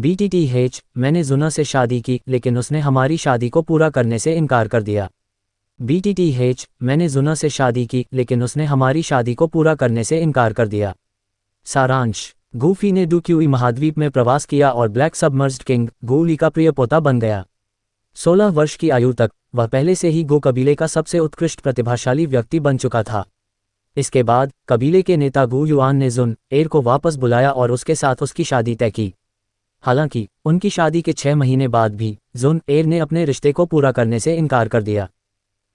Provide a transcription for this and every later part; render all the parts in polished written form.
BTTH, मैंने जुना से शादी की लेकिन उसने हमारी शादी को पूरा करने से इनकार कर दिया। BTTH, मैंने जुना से शादी की लेकिन उसने हमारी शादी को पूरा करने से इनकार कर दिया। सारांश, गूफी ने डूक्यूई महाद्वीप में प्रवास किया और ब्लैक सबमर्ज्ड किंग गूली का प्रिय पोता बन गया। 16 वर्ष की आयु तक वह पहले से ही गो कबीले का सबसे उत्कृष्ट प्रतिभाशाली व्यक्ति बन चुका था। इसके बाद कबीले के नेता गू युआन ने जुन एर को वापस बुलाया और उसके साथ उसकी शादी तय की। हालांकि उनकी शादी के 6 महीने बाद भी जुन एर ने अपने रिश्ते को पूरा करने से इनकार कर दिया।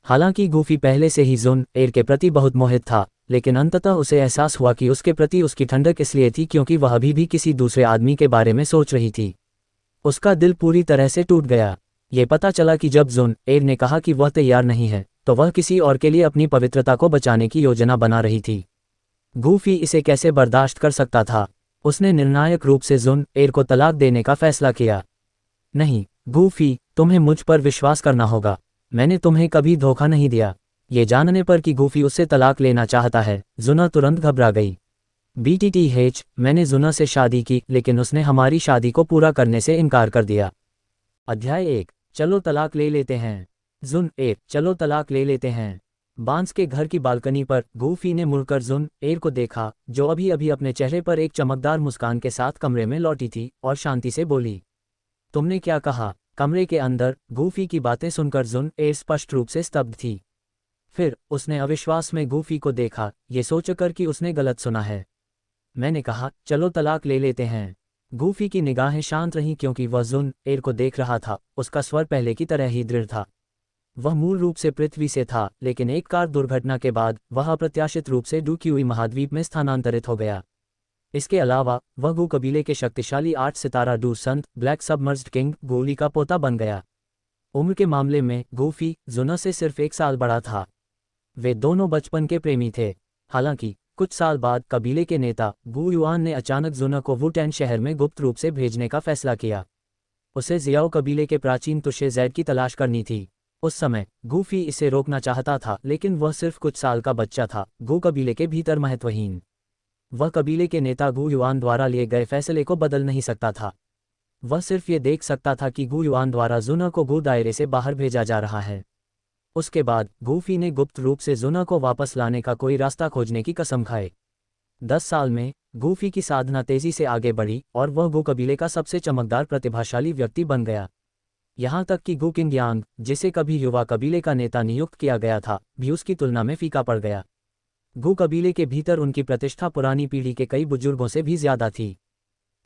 हालांकि गूफी पहले से ही जुन एर के प्रति बहुत मोहित था, लेकिन अंततः उसे एहसास हुआ कि उसके प्रति उसकी ठंडक इसलिए थी क्योंकि वह अभी भी किसी दूसरे आदमी के बारे में सोच रही थी। उसका दिल पूरी तरह से टूट गया। ये पता चला कि जब जुन एर ने कहा कि वह तैयार नहीं है, तो वह किसी और के लिए अपनी पवित्रता को बचाने की योजना बना रही थी। गूफी इसे कैसे बर्दाश्त कर सकता था? उसने निर्णायक रूप से जुन एर को तलाक देने का फैसला किया। नहीं गूफी, तुम्हें मुझ पर विश्वास करना होगा। मैंने तुम्हें कभी धोखा नहीं दिया। ये जानने पर कि गूफी उससे तलाक लेना चाहता है, जुना तुरंत घबरा गई। BTTH, मैंने जुना से शादी की लेकिन उसने हमारी शादी को पूरा करने से इनकार कर दिया। अध्याय 1, चलो तलाक ले लेते हैं। जुन एर, चलो तलाक ले लेते हैं। बांस के घर की बालकनी पर गूफी ने मुड़कर जुन एर को देखा, जो अभी अभी अपने चेहरे पर एक चमकदार मुस्कान के साथ कमरे में लौटी थी, और शांति से बोली, तुमने क्या कहा? कमरे के अंदर गूफी की बातें सुनकर जुन एर स्पष्ट रूप से स्तब्ध थी। फिर उसने अविश्वास में गूफी को देखा, ये सोचकर कि उसने गलत सुना है। मैंने कहा, चलो तलाक ले लेते हैं। गूफी की निगाहें शांत रहीं क्योंकि वह जुन एर को देख रहा था। उसका स्वर पहले की तरह ही दृढ़ था। वह मूल रूप से पृथ्वी से था, लेकिन एक कार दुर्घटना के बाद वह अप्रत्याशित रूप से डूक्यूई महाद्वीप में स्थानांतरित हो गया। इसके अलावा वह गू कबीले के शक्तिशाली 8 सितारा do Sant black submerged king गूली का पोता बन गया। उम्र के मामले में गूफी जुना से सिर्फ 1 साल बड़ा था। वे दोनों बचपन के प्रेमी थे। हालांकि कुछ साल बाद कबीले के नेता गू युआन ने अचानक जुना को वुटेन शहर में गुप्त रूप से भेजने का फैसला किया। उसे जियाओ कबीले के प्राचीन तुशे जैद की तलाश करनी थी। उस समय गूफी इसे रोकना चाहता था, लेकिन वह सिर्फ कुछ साल का बच्चा था, गू कबीले के भीतर महत्वहीन। वह कबीले के नेता गू युआन द्वारा लिए गए फैसले को बदल नहीं सकता था। वह सिर्फ ये देख सकता था कि गू युआन द्वारा जुना को गू दायरे से बाहर भेजा जा रहा है। उसके बाद गूफी ने गुप्त रूप से जुना को वापस लाने का कोई रास्ता खोजने की कसम खाई। 10 साल में गूफी की साधना तेजी से आगे बढ़ी और वह गू कबीले का सबसे चमकदार प्रतिभाशाली व्यक्ति बन गया। यहाँ तक कि गू किंग यांग, जिसे कभी युवा कबीले का नेता नियुक्त किया गया था, भी उसकी तुलना में फीका पड़ गया। गू कबीले के भीतर उनकी प्रतिष्ठा पुरानी पीढ़ी के कई बुजुर्गों से भी ज्यादा थी।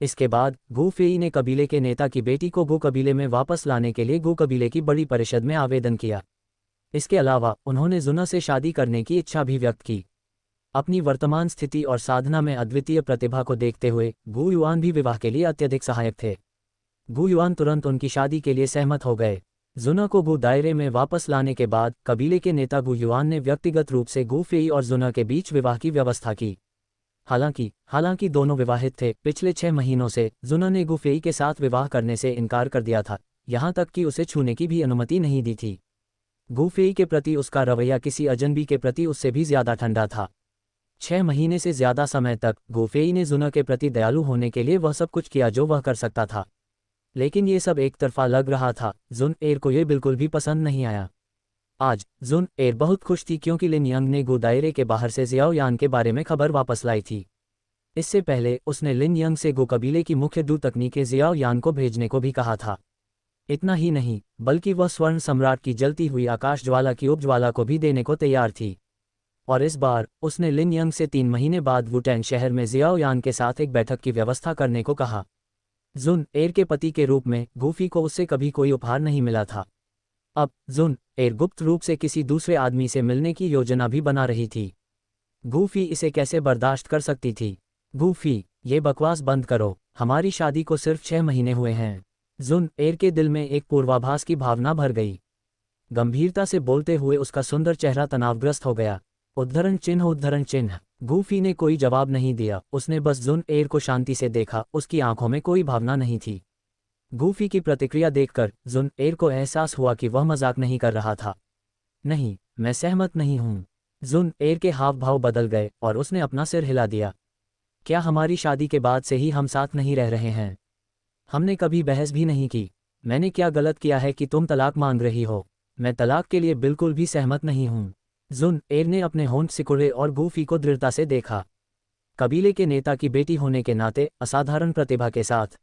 इसके बाद गू फेई ने कबीले के नेता की बेटी को गू कबीले में वापस लाने के लिए गू कबीले की बड़ी परिषद में आवेदन किया। इसके अलावा उन्होंने जुना से शादी करने की इच्छा भी व्यक्त की। अपनी वर्तमान स्थिति और साधना में अद्वितीय प्रतिभा को देखते हुए गू युआन भी विवाह के लिए अत्यधिक सहायक थे। गू युआन तुरंत उनकी शादी के लिए सहमत हो गए। जुना को गू दायरे में वापस लाने के बाद कबीले के नेता गू युआन ने व्यक्तिगत रूप से गू फेई और जुना के बीच विवाह की व्यवस्था की। हालांकि दोनों विवाहित थे। पिछले 6 महीनों से जुना ने गू फेई के साथ विवाह करने से इनकार कर दिया था, यहाँ तक कि उसे छूने की भी अनुमति नहीं दी थी। गू फेई के प्रति उसका रवैया किसी अजनबी के प्रति उससे भी ज्यादा ठंडा था। 6 महीने से ज्यादा समय तक गू फेई ने जुना के प्रति दयालु होने के लिए वह सब कुछ किया जो वह कर सकता था, लेकिन ये सब एक तरफा लग रहा था। जुन एर को ये बिल्कुल भी पसंद नहीं आया। आज जुन एर बहुत खुश थी क्योंकि लिन यंग ने गू दायरे के बाहर से जियाओ यान के बारे में खबर वापस लाई थी। इससे पहले उसने लिन यंग से गू कबीले की मुख्य दू तकनीकें जियाओ यान को भेजने को भी कहा था। इतना ही नहीं, बल्कि वह स्वर्ण सम्राट की जलती हुई आकाश ज्वाला की उपज्वाला को भी देने को तैयार थी। और इस बार उसने लिन यंग से 3 महीने बाद वुटेन शहर में जियाओ यान के साथ एक बैठक की व्यवस्था करने को कहा। जुन एर के पति के रूप में गूफी को उससे कभी कोई उपहार नहीं मिला था। अब जुन एर गुप्त रूप से किसी दूसरे आदमी से मिलने की योजना भी बना रही थी। गूफी इसे कैसे बर्दाश्त कर सकती थी? गूफी, ये बकवास बंद करो, हमारी शादी को सिर्फ 6 महीने हुए हैं। जुन एर के दिल में एक पूर्वाभास की भावना भर गई। गंभीरता से बोलते हुए उसका सुंदर चेहरा तनावग्रस्त हो गया। उद्धरण चिन्ह। गूफी ने कोई जवाब नहीं दिया। उसने बस जुन एर को शांति से देखा। उसकी आंखों में कोई भावना नहीं थी। गूफी की प्रतिक्रिया देखकर जुन एर को एहसास हुआ कि वह मजाक नहीं कर रहा था। नहीं, मैं सहमत नहीं हूँ। जुन एर के हाव भाव बदल गए और उसने अपना सिर हिला दिया। क्या हमारी शादी के बाद से ही हम साथ नहीं रह रहे हैं? हमने कभी बहस भी नहीं की। मैंने क्या गलत किया है कि तुम तलाक मांग रही हो? मैं तलाक के लिए बिल्कुल भी सहमत नहीं हूँ। जुन एर ने अपने होंठ सिकुड़े और गूफी को दृढ़ता से देखा। कबीले के नेता की बेटी होने के नाते असाधारण प्रतिभा के साथ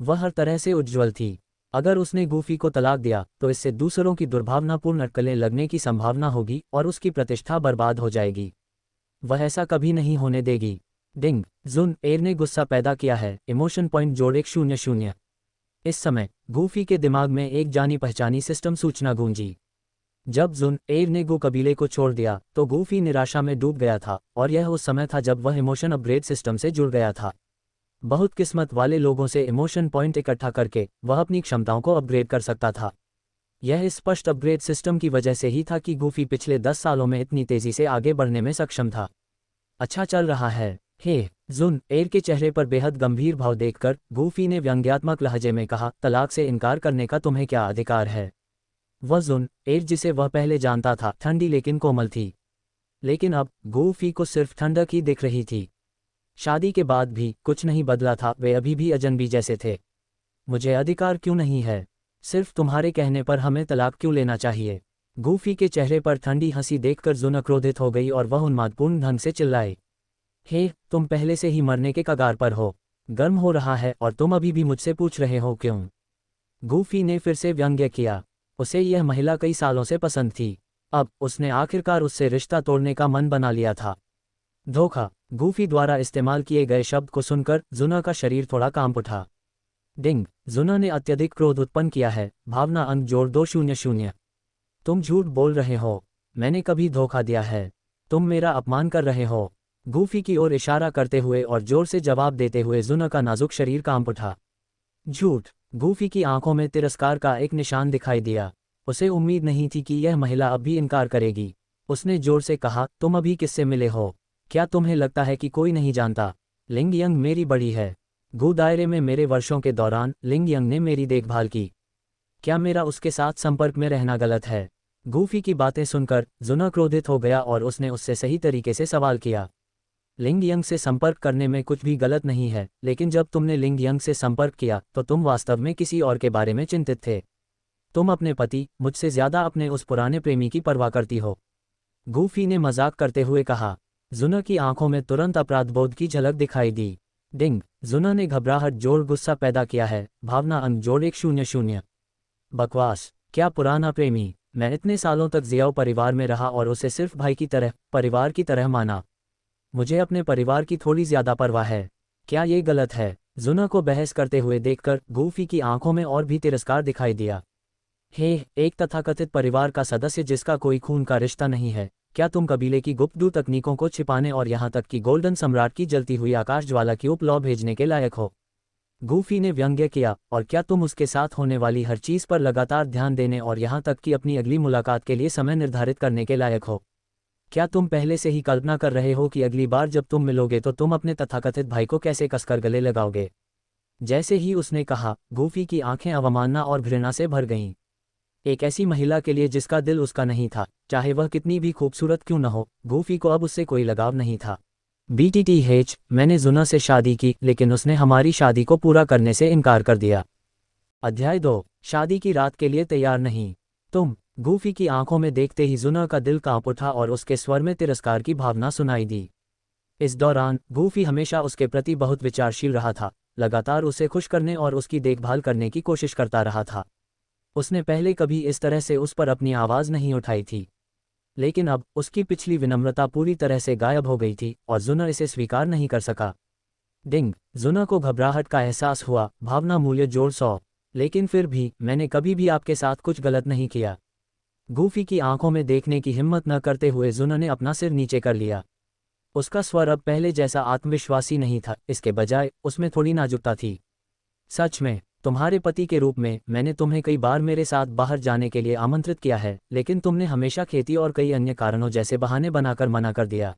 वह हर तरह से उज्ज्वल थी। अगर उसने गूफी को तलाक दिया तो इससे दूसरों की दुर्भावनापूर्ण अटकलें लगने की संभावना होगी और उसकी प्रतिष्ठा बर्बाद हो जाएगी। वह ऐसा कभी नहीं होने देगी। डिंग, जुन एर ने गुस्सा पैदा किया है। इमोशन पॉइंट जोड़ 100। इस समय गूफी के दिमाग में एक जानी पहचानी सिस्टम सूचना गूंजी। जब जुन एर ने गू कबीले को छोड़ दिया तो गूफी निराशा में डूब गया था और यह उस समय था जब वह इमोशन अपग्रेड सिस्टम से जुड़ गया था। बहुत किस्मत वाले लोगों से इमोशन पॉइंट इकट्ठा करके वह अपनी क्षमताओं को अपग्रेड कर सकता था। यह स्पष्ट अपग्रेड सिस्टम की वजह से ही था कि गूफी पिछले 10 सालों में इतनी तेजी से आगे बढ़ने में सक्षम था। अच्छा चल रहा है। हे, जुन एर के चेहरे पर बेहद गंभीर भाव देखकर गूफी ने व्यंग्यात्मक लहजे में कहा, तलाक से इनकार करने का तुम्हें क्या अधिकार है? वह जुन एर जिसे वह पहले जानता था ठंडी लेकिन कोमल थी, लेकिन अब गूफी को सिर्फ ठंडक ही दिख रही थी। शादी के बाद भी कुछ नहीं बदला था, वे अभी भी अजनबी जैसे थे। मुझे अधिकार क्यों नहीं है? सिर्फ तुम्हारे कहने पर हमें तलाक क्यों लेना चाहिए? गूफी के चेहरे पर ठंडी हंसी देखकर जुन क्रोधित हो गई और वह उन्मादपूर्ण ढंग से चिल्लाई, हे, तुम पहले से ही मरने के कगार पर हो। गर्म हो रहा है और तुम अभी भी मुझसे पूछ रहे हो क्यों? गूफी ने फिर से व्यंग्य किया। उसे यह महिला कई सालों से पसंद थी। अब उसने आखिरकार उससे रिश्ता तोड़ने का मन बना लिया था। धोखा। गूफी द्वारा इस्तेमाल किए गए शब्द को सुनकर जुना का शरीर थोड़ा कांप उठा। डिंग, जुना ने अत्यधिक क्रोध उत्पन्न किया है। भावना अंक जोड़ 200। तुम झूठ बोल रहे हो। मैंने कभी धोखा दिया है? तुम मेरा अपमान कर रहे हो। गूफी की ओर इशारा करते हुए और जोर से जवाब देते हुए जुना का नाजुक शरीर कांप उठा। झूठ। गूफी की आंखों में तिरस्कार का एक निशान दिखाई दिया। उसे उम्मीद नहीं थी कि यह महिला अब भी इनकार करेगी। उसने जोर से कहा, तुम अभी किससे मिले हो? क्या तुम्हें लगता है कि कोई नहीं जानता? लिंग यंग मेरी बड़ी है। गू दायरे में मेरे वर्षों के दौरान लिंग यंग ने मेरी देखभाल की। क्या मेरा उसके साथ संपर्क में रहना गलत है? गूफी की बातें सुनकर जुना क्रोधित हो गया और उसने उससे सही तरीके से सवाल किया। लिंग यंग से संपर्क करने में कुछ भी गलत नहीं है, लेकिन जब तुमने लिंग यंग से संपर्क किया तो तुम वास्तव में किसी और के बारे में चिंतित थे। तुम अपने पति, मुझसे ज्यादा अपने उस पुराने प्रेमी की परवाह करती हो। गूफी ने मजाक करते हुए कहा। जुना की आंखों में तुरंत अपराधबोध की झलक दिखाई दी। डिंग, जुना ने घबराहट जोड़ गुस्सा पैदा किया है। भावना अंक जोड़ 100। बकवास। क्या पुराना प्रेमी? मैं इतने सालों तक जियाओ परिवार में रहा और उसे सिर्फ भाई की तरह, परिवार की तरह माना। मुझे अपने परिवार की थोड़ी ज्यादा परवाह है। क्या ये गलत है? जुना को बहस करते हुए देखकर गूफी की आंखों में और भी तिरस्कार दिखाई दिया। हे, एक तथाकथित परिवार का सदस्य जिसका कोई खून का रिश्ता नहीं है, क्या तुम कबीले की गुप्त तकनीकों को छिपाने और यहाँ तक कि गोल्डन सम्राट की जलती हुई आकाश ज्वाला की उपलौ भेजने के लायक हो? गूफी ने व्यंग्य किया। और क्या तुम उसके साथ होने वाली हर चीज पर लगातार ध्यान देने और यहाँ तक कि अपनी अगली मुलाकात के लिए समय निर्धारित करने के लायक हो? क्या तुम पहले से ही कल्पना कर रहे हो कि अगली बार जब तुम मिलोगे तो तुम अपने तथाकथित भाई को कैसे कसकर गले लगाओगे? जैसे ही उसने कहा, गूफी की आंखें अवमानना और घृणा से भर गईं। एक ऐसी महिला के लिए जिसका दिल उसका नहीं था, चाहे वह कितनी भी खूबसूरत क्यों न हो, गूफी को अब उससे कोई लगाव नहीं था। BTTH, मैंने जुना से शादी की लेकिन उसने हमारी शादी को पूरा करने से इनकार कर दिया। अध्याय 2, शादी की रात के लिए तैयार नहीं। तुम। गूफी की आंखों में देखते ही जुना का दिल कांप उठा और उसके स्वर में तिरस्कार की भावना सुनाई दी। इस दौरान गूफी हमेशा उसके प्रति बहुत विचारशील रहा था, लगातार उसे खुश करने और उसकी देखभाल करने की कोशिश करता रहा था। उसने पहले कभी इस तरह से उस पर अपनी आवाज़ नहीं उठाई थी, लेकिन अब उसकी पिछली विनम्रता पूरी तरह से गायब हो गई थी और जुना इसे स्वीकार नहीं कर सका। डिंग, जुना को घबराहट का एहसास हुआ। भावना मूल्य जोड़ 100। लेकिन फिर भी मैंने कभी भी आपके साथ कुछ गलत नहीं किया। गूफी की आंखों में देखने की हिम्मत न करते हुए जुना ने अपना सिर नीचे कर लिया। उसका स्वर अब पहले जैसा आत्मविश्वासी नहीं था, इसके बजाय उसमें थोड़ी नाजुकता थी। सच में, तुम्हारे पति के रूप में मैंने तुम्हें कई बार मेरे साथ बाहर जाने के लिए आमंत्रित किया है, लेकिन तुमने हमेशा खेती और कई अन्य कारणों जैसे बहाने बनाकर मना कर दिया।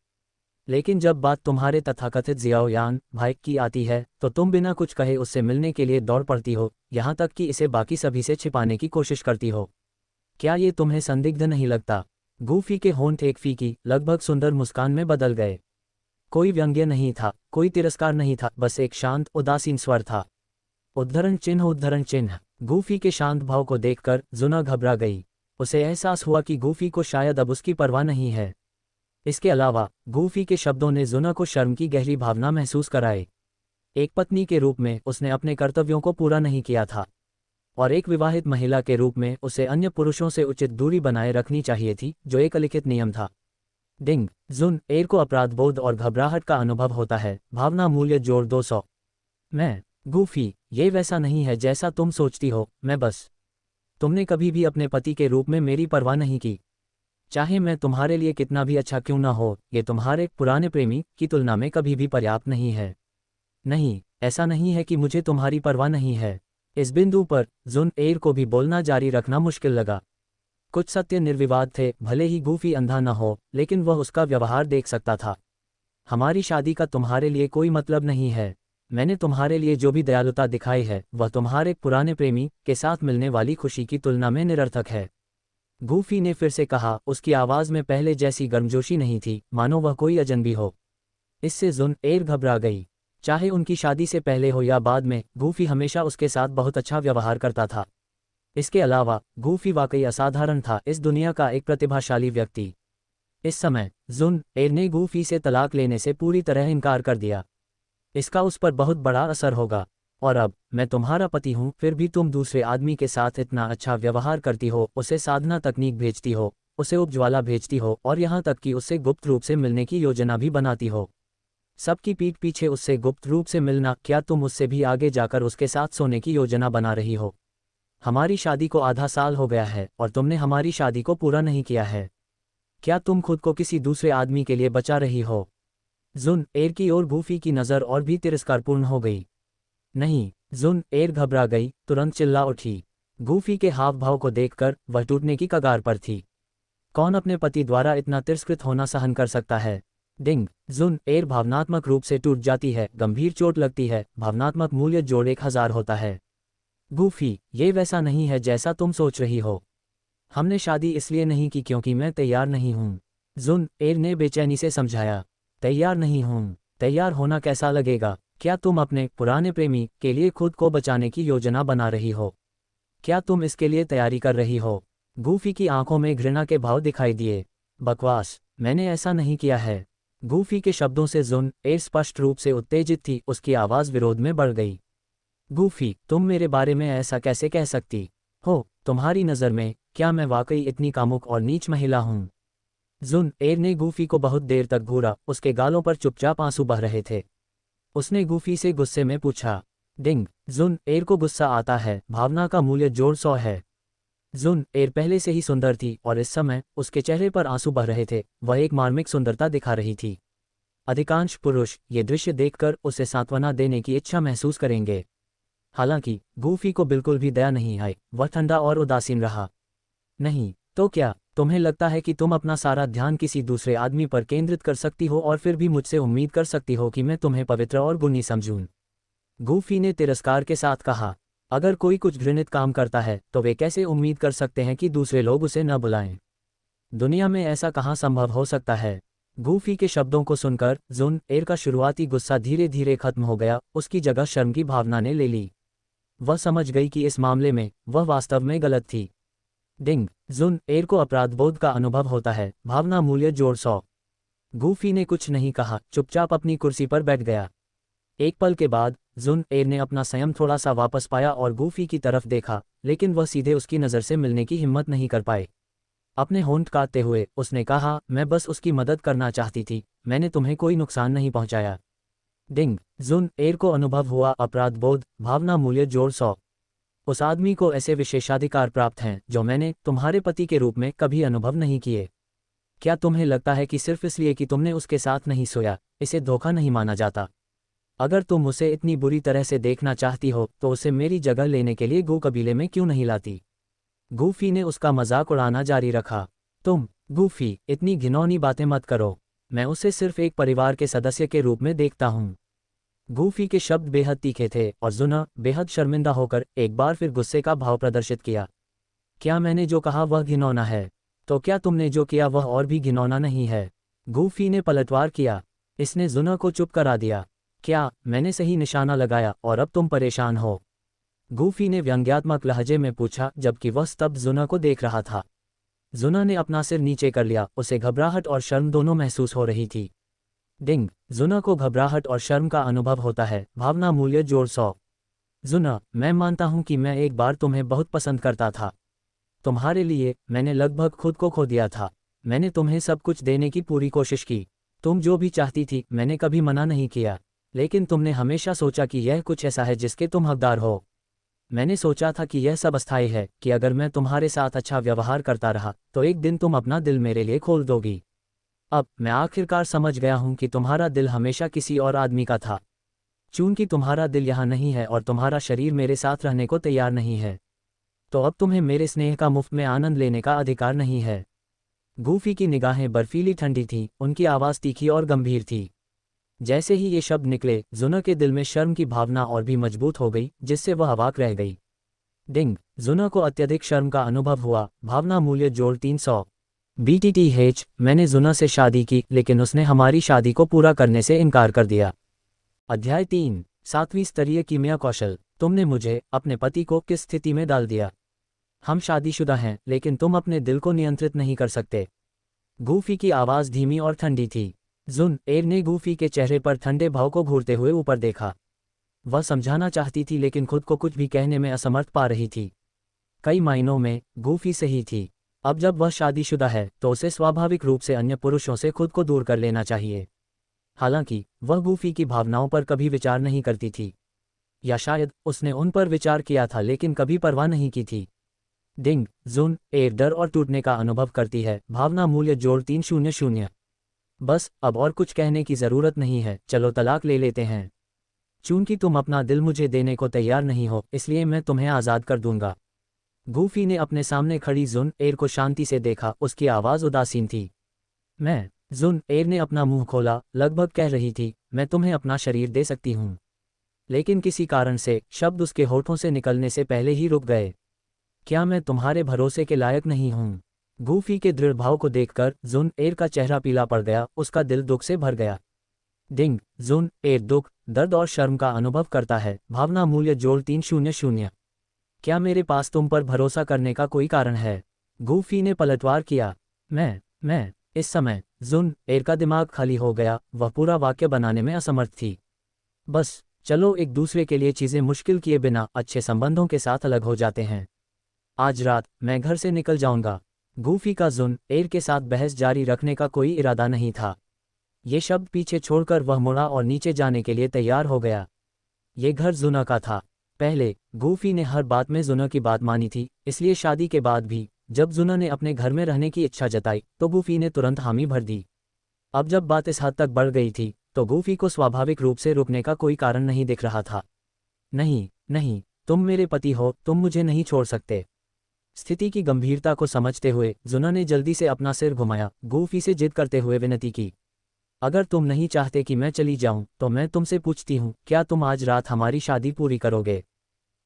लेकिन जब बात तुम्हारे तथाकथित जियाओयान भाई की आती है तो तुम बिना कुछ कहे उससे मिलने के लिए दौड़ पड़ती हो, यहाँ तक कि इसे बाकी सभी से छिपाने की कोशिश करती हो। क्या ये तुम्हें संदिग्ध नहीं लगता? गूफी के होंठ एक फीकी, लगभग सुंदर मुस्कान में बदल गए। कोई व्यंग्य नहीं था, कोई तिरस्कार नहीं था, बस एक शांत, उदासीन स्वर था। उद्धरण चिन्ह। गूफी के शांत भाव को देखकर जुना घबरा गई। उसे एहसास हुआ कि गूफी को शायद अब उसकी परवाह नहीं है। इसके अलावा गूफी के शब्दों ने जुना को शर्म की गहरी भावना महसूस कराई। एक पत्नी के रूप में उसने अपने कर्तव्यों को पूरा नहीं किया था, और एक विवाहित महिला के रूप में उसे अन्य पुरुषों से उचित दूरी बनाए रखनी चाहिए थी, जो एक अलिखित नियम था। डिंग जुन एर को अपराध बोध और घबराहट का अनुभव होता है। भावना मूल्य जोड़ 200। मैं गूफी, ये वैसा नहीं है जैसा तुम सोचती हो। मैं बस तुमने कभी भी अपने पति के रूप में मेरी परवाह नहीं की। चाहे मैं तुम्हारे लिए कितना भी अच्छा क्यों ना हो, ये तुम्हारे पुराने प्रेमी की तुलना में कभी भी पर्याप्त नहीं है। नहीं, ऐसा नहीं है कि मुझे तुम्हारी परवाह नहीं है। इस बिंदु पर जुन एर को भी बोलना जारी रखना मुश्किल लगा। कुछ सत्य निर्विवाद थे, भले ही गूफी अंधा न हो, लेकिन वह उसका व्यवहार देख सकता था। हमारी शादी का तुम्हारे लिए कोई मतलब नहीं है। मैंने तुम्हारे लिए जो भी दयालुता दिखाई है वह तुम्हारे पुराने प्रेमी के साथ मिलने वाली खुशी की तुलना में निरर्थक है। गूफी ने फिर से कहा। उसकी आवाज़ में पहले जैसी गर्मजोशी नहीं थी, मानो वह कोई अजनबी हो। इससे जुन एर घबरा गई। चाहे उनकी शादी से पहले हो या बाद में, गूफी हमेशा उसके साथ बहुत अच्छा व्यवहार करता था। इसके अलावा गूफी वाकई असाधारण था, इस दुनिया का एक प्रतिभाशाली व्यक्ति। इस समय जुन एर ने गूफी से तलाक लेने से पूरी तरह इनकार कर दिया। इसका उस पर बहुत बड़ा असर होगा। और अब मैं तुम्हारा पति हूं, फिर भी तुम दूसरे आदमी के साथ इतना अच्छा व्यवहार करती हो, उसे साधना तकनीक भेजती हो, उसे उपज्वाला भेजती हो, और यहाँ तक कि उससे गुप्त रूप से मिलने की योजना भी बनाती हो। सबकी पीठ पीछे उससे गुप्त रूप से मिलना। क्या तुम उससे भी आगे जाकर उसके साथ सोने की योजना बना रही हो? हमारी शादी को आधा साल हो गया है और तुमने हमारी शादी को पूरा नहीं किया है। क्या तुम खुद को किसी दूसरे आदमी के लिए बचा रही हो? जुन एर की ओर गूफी की नज़र और भी तिरस्कारपूर्ण हो गई। नहीं। जुन एर घबरा गई, तुरंत चिल्ला उठी। गूफी के हाव भाव को देखकर वह टूटने की कगार पर थी। कौन अपने पति द्वारा इतना तिरस्कृत होना सहन कर सकता है? डिंग जुन एर भावनात्मक रूप से टूट जाती है, गंभीर चोट लगती है। भावनात्मक मूल्य जोड़ 1000 होता है। गूफी, ये वैसा नहीं है जैसा तुम सोच रही हो। हमने शादी इसलिए नहीं की क्योंकि मैं तैयार नहीं हूँ। जुन एर ने बेचैनी से समझाया। तैयार नहीं हूँ? तैयार होना कैसा लगेगा? क्या तुम अपने पुराने प्रेमी के लिए खुद को बचाने की योजना बना रही हो? क्या तुम इसके लिए तैयारी कर रही हो? गूफी की आंखों में घृणा के भाव दिखाई दिए। बकवास, मैंने ऐसा नहीं किया है। गूफी के शब्दों से जुन एर स्पष्ट रूप से उत्तेजित थी, उसकी आवाज़ विरोध में बढ़ गई। गूफी, तुम मेरे बारे में ऐसा कैसे कह सकती हो? तुम्हारी नज़र में क्या मैं वाकई इतनी कामुक और नीच महिला हूँ? जुन एर ने गूफी को बहुत देर तक घूरा, उसके गालों पर चुपचाप आंसू बह रहे थे। उसने गूफी से गुस्से में पूछा। डिंग जुन एर को गुस्सा आता है। भावना का मूल्य जोड़ 100 है। जुन एर पहले से ही सुंदर थी और इस समय उसके चेहरे पर आंसू बह रहे थे। वह एक मार्मिक सुंदरता दिखा रही थी। अधिकांश पुरुष ये दृश्य देखकर उसे सांत्वना देने की इच्छा महसूस करेंगे। हालांकि गूफी को बिल्कुल भी दया नहीं आई, वह ठंडा और उदासीन रहा। नहीं तो क्या तुम्हें लगता है कि तुम अपना सारा ध्यान किसी दूसरे आदमी पर केंद्रित कर सकती हो और फिर भी मुझसे उम्मीद कर सकती हो कि मैं तुम्हें पवित्र और गुणी समझूं? गूफी ने तिरस्कार के साथ कहा। अगर कोई कुछ घृणित काम करता है तो वे कैसे उम्मीद कर सकते हैं कि दूसरे लोग उसे न बुलाएं? दुनिया में ऐसा कहाँ संभव हो सकता है? गूफी के शब्दों को सुनकर जुन एर का शुरुआती गुस्सा धीरे धीरे खत्म हो गया, उसकी जगह शर्म की भावना ने ले ली। वह समझ गई कि इस मामले में वह वास्तव में गलत थी। डिंग जुन एर को अपराधबोध का अनुभव होता है। भावना मूल्य जोड़ 100। गूफी ने कुछ नहीं कहा, चुपचाप अपनी कुर्सी पर बैठ गया। एक पल के बाद जुन एर ने अपना संयम थोड़ा सा वापस पाया और गूफी की तरफ देखा, लेकिन वह सीधे उसकी नज़र से मिलने की हिम्मत नहीं कर पाए। अपने होंठ काटते हुए उसने कहा, मैं बस उसकी मदद करना चाहती थी, मैंने तुम्हें कोई नुकसान नहीं पहुंचाया। डिंग जुन एर को अनुभव हुआ अपराधबोध। भावना मूल्य जोड़ 100। उस आदमी को ऐसे विशेषाधिकार प्राप्त हैं जो मैंने तुम्हारे पति के रूप में कभी अनुभव नहीं किए। क्या तुम्हें लगता है कि सिर्फ इसलिए कि तुमने उसके साथ नहीं सोया, इसे धोखा नहीं माना जाता? अगर तुम उसे इतनी बुरी तरह से देखना चाहती हो तो उसे मेरी जगह लेने के लिए गू कबीले में क्यों नहीं लाती? गूफी ने उसका मजाक उड़ाना जारी रखा। तुम गूफी, इतनी घिनौनी बातें मत करो। मैं उसे सिर्फ एक परिवार के सदस्य के रूप में देखता हूँ। गूफी के शब्द बेहद तीखे थे और जुना बेहद शर्मिंदा होकर एक बार फिर गुस्से का भाव प्रदर्शित किया। क्या मैंने जो कहा वह घिनौना है? तो क्या तुमने जो किया वह और भी घिनौना नहीं है? गूफी ने पलटवार किया। इसने जुना को चुप करा दिया। क्या मैंने सही निशाना लगाया और अब तुम परेशान हो? गूफी ने व्यंग्यात्मक लहजे में पूछा, जबकि वह स्तब्ध जुना को देख रहा था। जुना ने अपना सिर नीचे कर लिया, उसे घबराहट और शर्म दोनों महसूस हो रही थी। डिंग, जुना को घबराहट और शर्म का अनुभव होता है। भावना मूल्य जोड़ 100। जुना, मैं मानता हूं कि मैं एक बार तुम्हें बहुत पसंद करता था। तुम्हारे लिए मैंने लगभग खुद को खो दिया था। मैंने तुम्हें सब कुछ देने की पूरी कोशिश की। तुम जो भी चाहती थी मैंने कभी मना नहीं किया। लेकिन तुमने हमेशा सोचा कि यह कुछ ऐसा है जिसके तुम हकदार हो। मैंने सोचा था कि यह सब अस्थायी है, कि अगर मैं तुम्हारे साथ अच्छा व्यवहार करता रहा तो एक दिन तुम अपना दिल मेरे लिए खोल दोगी। अब मैं आखिरकार समझ गया हूं कि तुम्हारा दिल हमेशा किसी और आदमी का था। चूंकि तुम्हारा दिल यहाँ नहीं है और तुम्हारा शरीर मेरे साथ रहने को तैयार नहीं है, तो अब तुम्हें मेरे स्नेह का मुफ्त में आनंद लेने का अधिकार नहीं है। गूफी की निगाहें बर्फीली ठंडी थीं, उनकी आवाज़ तीखी और गंभीर थी। जैसे ही ये शब्द निकले, जुना के दिल में शर्म की भावना और भी मजबूत हो गई, जिससे वह अवाक रह गई। डिंग, जुना को अत्यधिक शर्म का अनुभव हुआ। भावना मूल्य जोड़ 300। BTTH, मैंने जुना से शादी की, लेकिन उसने हमारी शादी को पूरा करने से इनकार कर दिया। अध्याय 3, 7वीं स्तरीय कीमिया कौशल। तुमने मुझे, अपने पति को, किस स्थिति में डाल दिया? हम शादीशुदा हैं, लेकिन तुम अपने दिल को नियंत्रित नहीं कर सकते। गूफी की आवाज़ धीमी और ठंडी थी। जुन एर ने गूफी के चेहरे पर ठंडे भाव को घूरते हुए ऊपर देखा। वह समझाना चाहती थी लेकिन खुद को कुछ भी कहने में असमर्थ पा रही थी। कई मायनों में गूफी सही थी। अब जब वह शादीशुदा है तो उसे स्वाभाविक रूप से अन्य पुरुषों से खुद को दूर कर लेना चाहिए। हालांकि वह गूफी की भावनाओं पर कभी विचार नहीं करती थी, या शायद उसने उन पर विचार किया था लेकिन कभी परवाह नहीं की थी। डिंग, जुन एर डर और टूटने का अनुभव करती है। भावना मूल्य जोड़ 300। बस अब और कुछ कहने की ज़रूरत नहीं है, चलो तलाक ले लेते हैं। चूंकि तुम अपना दिल मुझे देने को तैयार नहीं हो, इसलिए मैं तुम्हें आज़ाद कर दूंगा। गूफी ने अपने सामने खड़ी जुन एर को शांति से देखा, उसकी आवाज़ उदासीन थी। मैं, जुन एर ने अपना मुंह खोला, लगभग कह रही थी, मैं तुम्हें अपना शरीर दे सकती हूँ। लेकिन किसी कारण से शब्द उसके होठों से निकलने से पहले ही रुक गए। क्या मैं तुम्हारे भरोसे के लायक नहीं हूँ? गूफी के दृढ़ भाव को देखकर जुन एर का चेहरा पीला पड़ गया, उसका दिल दुख से भर गया। डिंग, जुन एर दुख, दर्द और शर्म का अनुभव करता है। भावना मूल्य जोड़ 300। क्या मेरे पास तुम पर भरोसा करने का कोई कारण है? गूफी ने पलटवार किया। मैं इस समय जुन एर का दिमाग खाली हो गया, वह पूरा वाक्य बनाने में असमर्थ थी। बस चलो एक दूसरे के लिए चीज़ें मुश्किल किए बिना अच्छे संबंधों के साथ अलग हो जाते हैं। आज रात मैं घर से निकल जाऊंगा। गूफी का जुन एर के साथ बहस जारी रखने का कोई इरादा नहीं था। ये शब्द पीछे छोड़कर वह मुड़ा और नीचे जाने के लिए तैयार हो गया। ये घर जुना का था। पहले गूफी ने हर बात में जुना की बात मानी थी, इसलिए शादी के बाद भी जब जुना ने अपने घर में रहने की इच्छा जताई तो गूफी ने तुरंत हामी भर दी। अब जब बात इस हद तक बढ़ गई थी तो गूफी को स्वाभाविक रूप से रुकने का कोई कारण नहीं दिख रहा था। नहीं, तुम मेरे पति हो, तुम मुझे नहीं छोड़ सकते। स्थिति की गंभीरता को समझते हुए जुना ने जल्दी से अपना सिर घुमाया, गूफी से जिद करते हुए विनती की, अगर तुम नहीं चाहते कि मैं चली जाऊं तो मैं तुमसे पूछती हूं, क्या तुम आज रात हमारी शादी पूरी करोगे?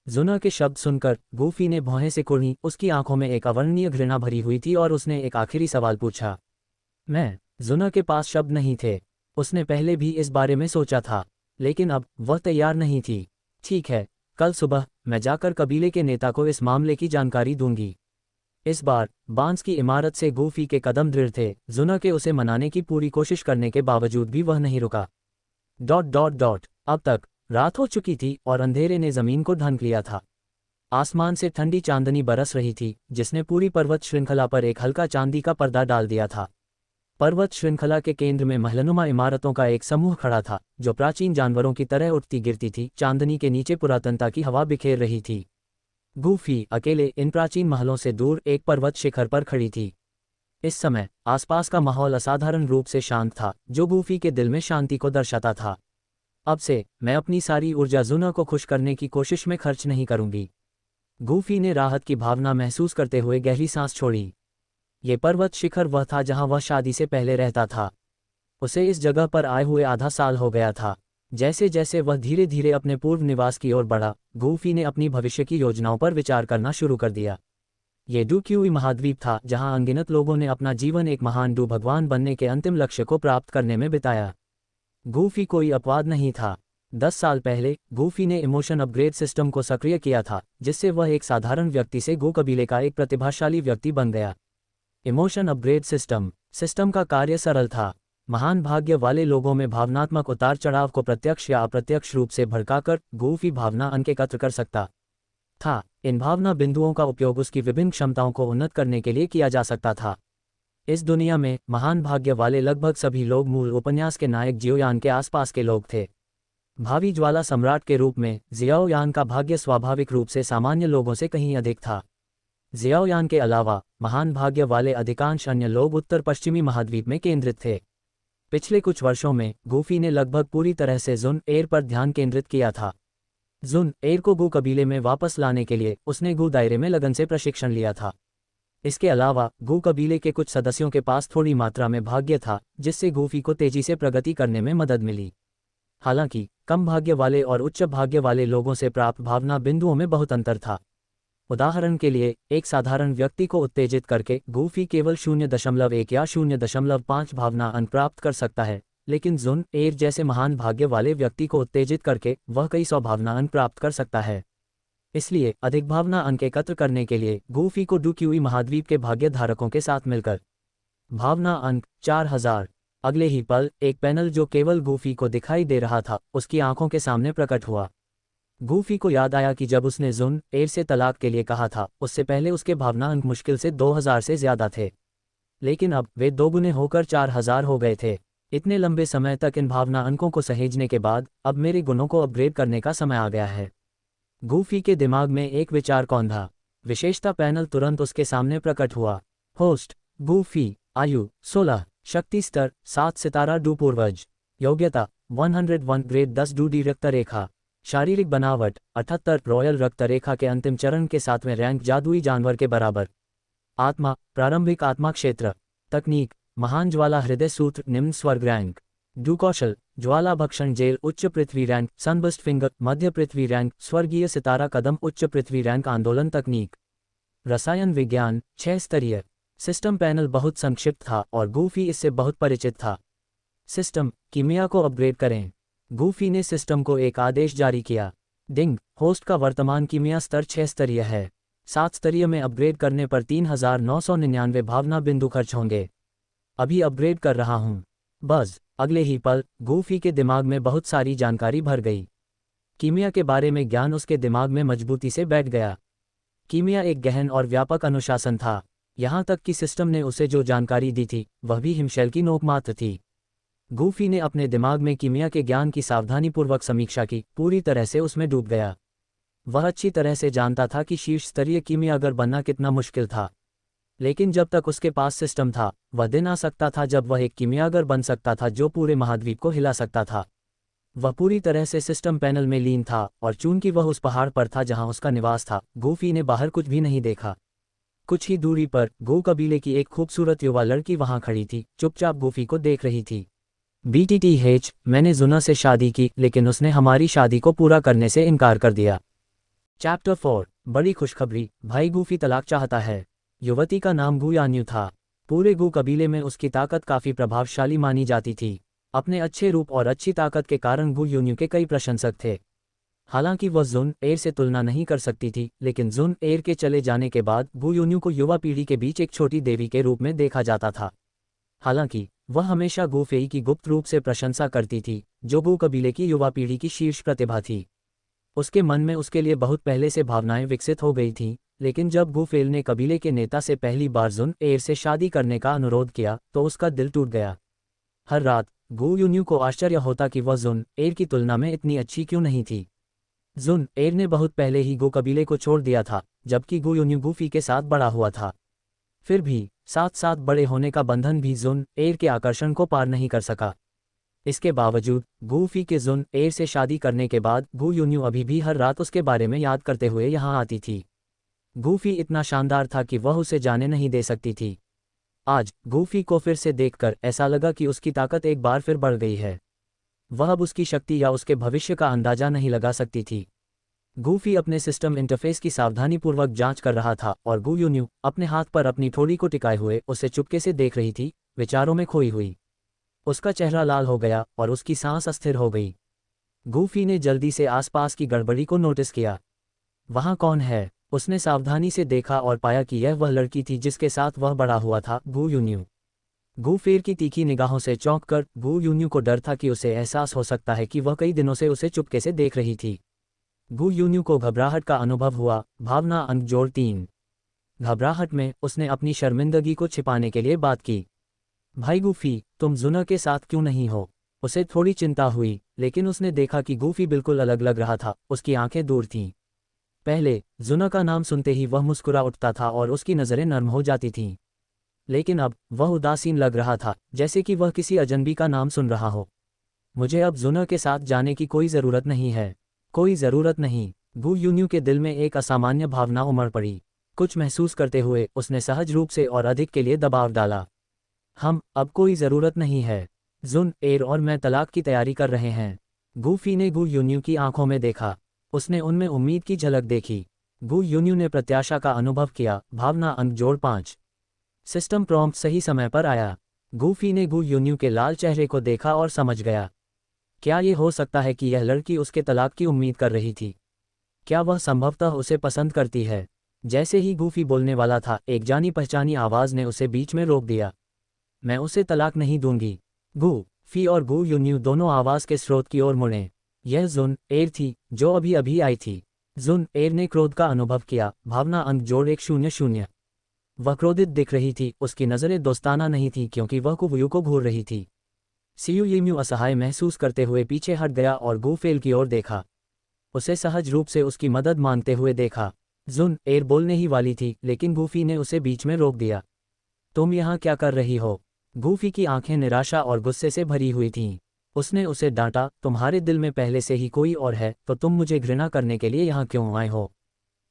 जुना के शब्द सुनकर गूफी ने भौहें से कुर्नी, उसकी आंखों में एक अवर्णनीय घृणा भरी हुई थी और उसने एक आखिरी सवाल पूछा। जुना के पास शब्द नहीं थे। उसने पहले भी इस बारे में सोचा था, लेकिन अब वह तैयार नहीं थी। ठीक है, कल सुबह मैं जाकर कबीले के नेता को इस मामले की जानकारी दूंगी। इस बार बांस की इमारत से गूफी के कदम दृढ़ थे। जुना के उसे मनाने की पूरी कोशिश करने के बावजूद भी वह नहीं रुका। ... अब तक रात हो चुकी थी और अंधेरे ने जमीन को ढक लिया था। आसमान से ठंडी चांदनी बरस रही थी, जिसने पूरी पर्वत श्रृंखला पर एक हल्का चांदी का पर्दा डाल दिया था। पर्वत श्रृंखला के केंद्र में महलनुमा इमारतों का एक समूह खड़ा था, जो प्राचीन जानवरों की तरह उठती गिरती थी। चांदनी के नीचे पुरातनता की हवा बिखेर रही थी। गूफी अकेले इन प्राचीन महलों से दूर एक पर्वत शिखर पर खड़ी थी। इस समय आसपास का माहौल असाधारण रूप से शांत था, जो गूफी के दिल में शांति को दर्शाता था। अब से मैं अपनी सारी ऊर्जा जुना को खुश करने की कोशिश में खर्च नहीं करूंगी। गूफी ने राहत की भावना महसूस करते हुए गहरी सांस छोड़ी। ये पर्वत शिखर वह था जहां वह शादी से पहले रहता था। उसे इस जगह पर आए हुए आधा साल हो गया था। जैसे जैसे वह धीरे धीरे अपने पूर्व निवास की ओर बढ़ा, गूफी ने अपनी भविष्य की योजनाओं पर विचार करना शुरू कर दिया। ये डूक्यूई महाद्वीप था जहां अनगिनत लोगों ने अपना जीवन एक महान भगवान बनने के अंतिम लक्ष्य को प्राप्त करने में बिताया। गूफी कोई अपवाद नहीं था। 10 साल पहले गूफी ने इमोशन अपग्रेड सिस्टम को सक्रिय किया था, जिससे वह एक साधारण व्यक्ति से गू कबीले का एक प्रतिभाशाली व्यक्ति बन गया। इमोशन अपग्रेड सिस्टम का कार्य सरल था। महान भाग्य वाले लोगों में भावनात्मक उतार चढ़ाव को प्रत्यक्ष या अप्रत्यक्ष रूप से भड़काकर गूफी भावना अंक एकत्र कर सकता था। इन भावना बिंदुओं का उपयोग उसकी विभिन्न क्षमताओं को उन्नत करने के लिए किया जा सकता था। इस दुनिया में महान भाग्य वाले लगभग सभी लोग मूल उपन्यास के नायक जियोयान के आसपास के लोग थे। भावी ज्वाला सम्राट के रूप में जियाओयान का भाग्य स्वाभाविक रूप से सामान्य लोगों से कहीं अधिक था। जियाओयान के अलावा महान भाग्य वाले अधिकांश अन्य लोग उत्तर पश्चिमी महाद्वीप में केंद्रित थे। पिछले कुछ वर्षों में गूफी ने लगभग पूरी तरह से जुन एर पर ध्यान केंद्रित किया था। जुन एर को गू कबीले में वापस लाने के लिए उसने गू दायरे में लगन से प्रशिक्षण लिया था। इसके अलावा गू कबीले के कुछ सदस्यों के पास थोड़ी मात्रा में भाग्य था, जिससे गूफी को तेजी से प्रगति करने में मदद मिली। हालांकि कम भाग्य वाले और उच्च भाग्य वाले लोगों से प्राप्त भावना बिंदुओं में बहुत अंतर था। उदाहरण के लिए, एक साधारण व्यक्ति को उत्तेजित करके गूफी केवल 0.1 या 0.5 भावना अंक प्राप्त कर सकता है, लेकिन जुन एर जैसे महान भाग्य वाले व्यक्ति को उत्तेजित करके वह कई 100 भावना अंक प्राप्त कर सकता है। इसलिए अधिक भावना अंक एकत्र करने के लिए गूफी को डुक्यूई महाद्वीप के भाग्य धारकों के साथ मिलकर भावना अंक 4000। अगले ही पल एक पैनल जो केवल गूफी को दिखाई दे रहा था उसकी आंखों के सामने प्रकट हुआ। गूफी को याद आया कि जब उसने जुन एर से तलाक के लिए कहा था, उससे पहले उसके भावना अंक मुश्किल से 2000 से ज्यादा थे, लेकिन अब वे दोगुने होकर 4000 हो गए थे। इतने लंबे समय तक इन भावना अंकों को सहेजने के बाद अब मेरे गुणों को अपग्रेड करने का समय आ गया है। गूफी के दिमाग में एक विचार कौंधा। विशेषता पैनल तुरंत उसके सामने प्रकट हुआ। होस्ट गूफी, आयु 16, शक्ति स्तर 7 सितारा डू पूर्वज, योग्यता 101 ग्रेड 10 डू डी रक्त रेखा, शारीरिक बनावट 78 रॉयल रक्त रेखा के अंतिम चरण के 7वें रैंक जादुई जानवर के बराबर, आत्मा प्रारंभिक आत्मा क्षेत्र, तकनीक महान ज्वाला हृदय सूत्र निम्न स्वर्ग रैंक, डू कौशल ज्वाला भक्षण जेल उच्च पृथ्वी रैंक, सनबस्ट फिंगर मध्य पृथ्वी रैंक, स्वर्गीय सितारा कदम उच्च पृथ्वी रैंक, आंदोलन तकनीक, रसायन विज्ञान 6 स्तरीय। सिस्टम पैनल बहुत संक्षिप्त था और गूफी इससे बहुत परिचित था। सिस्टम कीमिया को अपग्रेड करें। गूफी ने सिस्टम को एक आदेश जारी किया। डिंग, होस्ट का वर्तमान कीमिया स्तर 6 स्तरीय है। 7 स्तरीय में अपग्रेड करने पर 3999 भावना बिंदु खर्च होंगे। अभी अपग्रेड कर रहा हूं। बस अगले ही पल गूफी के दिमाग में बहुत सारी जानकारी भर गई। कीमिया के बारे में ज्ञान उसके दिमाग में मजबूती से बैठ गया। कीमिया एक गहन और व्यापक अनुशासन था, यहाँ तक कि सिस्टम ने उसे जो जानकारी दी थी वह भी हिमशैल की नोक मात्र थी। गूफी ने अपने दिमाग में कीमिया के ज्ञान की सावधानीपूर्वक समीक्षा की, पूरी तरह से उसमें डूब गया। वह अच्छी तरह से जानता था कि शीर्ष स्तरीय कीमिया अगर बनना कितना मुश्किल था, लेकिन जब तक उसके पास सिस्टम था वह दिन आ सकता था जब वह एक कीमियागर बन सकता था जो पूरे महाद्वीप को हिला सकता था। वह पूरी तरह से सिस्टम पैनल में लीन था और चूंकि वह उस पहाड़ पर था जहां उसका निवास था, गूफी ने बाहर कुछ भी नहीं देखा। कुछ ही दूरी पर गू कबीले की एक खूबसूरत युवा लड़की वहां खड़ी थी, चुपचाप गूफी को देख रही थी। BTTH, मैंने जुना से शादी की लेकिन उसने हमारी शादी को पूरा करने से इनकार कर दिया। चैप्टर 4, बड़ी खुशखबरी, भाई गूफी तलाक चाहता है। युवती का नाम गू यान्यू था। पूरे गू कबीले में उसकी ताकत काफ़ी प्रभावशाली मानी जाती थी। अपने अच्छे रूप और अच्छी ताकत के कारण गू यान्यू के कई प्रशंसक थे। हालांकि वह जुन एर से तुलना नहीं कर सकती थी, लेकिन जुन एर के चले जाने के बाद गू यान्यू को युवा पीढ़ी के बीच एक छोटी देवी के रूप में देखा जाता था। हालांकि वह हमेशा गू फेई की गुप्त रूप से प्रशंसा करती थी, जो गू कबीले की युवा पीढ़ी की शीर्ष प्रतिभा थी। उसके मन में उसके लिए बहुत पहले से भावनाएं विकसित हो गई थीं, लेकिन जब गू फेल ने कबीले के नेता से पहली बार जुन एर से शादी करने का अनुरोध किया तो उसका दिल टूट गया। हर रात गू यान्यू को आश्चर्य होता कि वह जुन एर की तुलना में इतनी अच्छी क्यों नहीं थी। जुन एर ने बहुत पहले ही गू कबीले को छोड़ दिया था, जबकि गू यान्यू गूफी के साथ बड़ा हुआ था। फिर भी साथ साथ बड़े होने का बंधन भी जुन एर के आकर्षण को पार नहीं कर सका। इसके बावजूद गूफी के जुन एर से शादी करने के बाद गू यान्यू अभी भी हर रात उसके बारे में याद करते हुए यहाँ आती थी। गूफी इतना शानदार था कि वह उसे जाने नहीं दे सकती थी। आज गूफी को फिर से देखकर ऐसा लगा कि उसकी ताकत एक बार फिर बढ़ गई है। वह अब उसकी शक्ति या उसके भविष्य का अंदाजा नहीं लगा सकती थी। गूफी अपने सिस्टम इंटरफेस की सावधानीपूर्वक जांच कर रहा था और गू यान्यू अपने हाथ पर अपनी ठोड़ी को टिकाए हुए उसे चुपके से देख रही थी, विचारों में खोई हुई। उसका चेहरा लाल हो गया और उसकी सांस अस्थिर हो गई। गूफी ने जल्दी से आसपास की गड़बड़ी को नोटिस किया। वहाँ कौन है? उसने सावधानी से देखा और पाया कि यह वह लड़की थी जिसके साथ वह बड़ा हुआ था, गू यून्यू। गूफेर की तीखी निगाहों से चौंक कर गू यून्यू को डर था कि उसे एहसास हो सकता है कि वह कई दिनों से उसे चुपके से देख रही थी। गू यून्यू को घबराहट का अनुभव हुआ। भावना अंक जोड़ 3। घबराहट में उसने अपनी शर्मिंदगी को छिपाने के लिए बात की। भाई गूफी, तुम जुना के साथ क्यों नहीं हो? उसे थोड़ी चिंता हुई, लेकिन उसने देखा कि गूफी बिल्कुल अलग लग रहा था, उसकी आंखें दूर थीं। पहले जुना का नाम सुनते ही वह मुस्कुरा उठता था और उसकी नज़रें नर्म हो जाती थीं। लेकिन अब वह उदासीन लग रहा था, जैसे कि वह किसी अजनबी का नाम सुन रहा हो। मुझे अब जुना के साथ जाने की कोई ज़रूरत नहीं है। कोई ज़रूरत नहीं। गू यून्यू के दिल में एक असामान्य भावना उमड़ पड़ी। कुछ महसूस करते हुए उसने सहज रूप से और अधिक के लिए दबाव डाला। अब कोई ज़रूरत नहीं है। जुन, एर और मैं तलाक की तैयारी कर रहे हैं। गूफी ने गू यून्यू की आंखों में देखा। उसने उनमें उम्मीद की झलक देखी। गू यून्यू ने प्रत्याशा का अनुभव किया। भावना अंक जोड़ 5। सिस्टम प्रॉम्प्ट सही समय पर आया। गूफी ने गू यून्यू के लाल चेहरे को देखा और समझ गया। क्या ये हो सकता है कि यह लड़की उसके तलाक की उम्मीद कर रही थी? क्या वह संभवतः उसे पसंद करती है? जैसे ही गूफी बोलने वाला था, एक जानी पहचानी आवाज़ ने उसे बीच में रोक दिया। मैं उसे तलाक नहीं दूंगी। गू फी और गू यून्यू दोनों आवाज़ के स्रोत की ओर मुड़े। यह जुन, एर थी, जो अभी अभी आई थी। जुन, एर ने क्रोध का अनुभव किया। भावना अंक जोड़ 100। वह क्रोधित दिख रही थी, उसकी नज़रें दोस्ताना नहीं थीं क्योंकि वह कुवयू को घूर रही थी। सीयू येम्यू असहाय महसूस करते हुए पीछे हट गया और गूफेल की ओर देखा। उसे सहज रूप से उसकी मदद मांगते हुए देखा। जुन, एर बोलने ही वाली थी, लेकिन गूफी ने उसे बीच में रोक दिया। तुम यहाँ क्या कर रही हो? गूफी की आंखें निराशा और गुस्से से भरी हुई थीं। उसने उसे डांटा, तुम्हारे दिल में पहले से ही कोई और है, तो तुम मुझे घृणा करने के लिए यहाँ क्यों आए हो?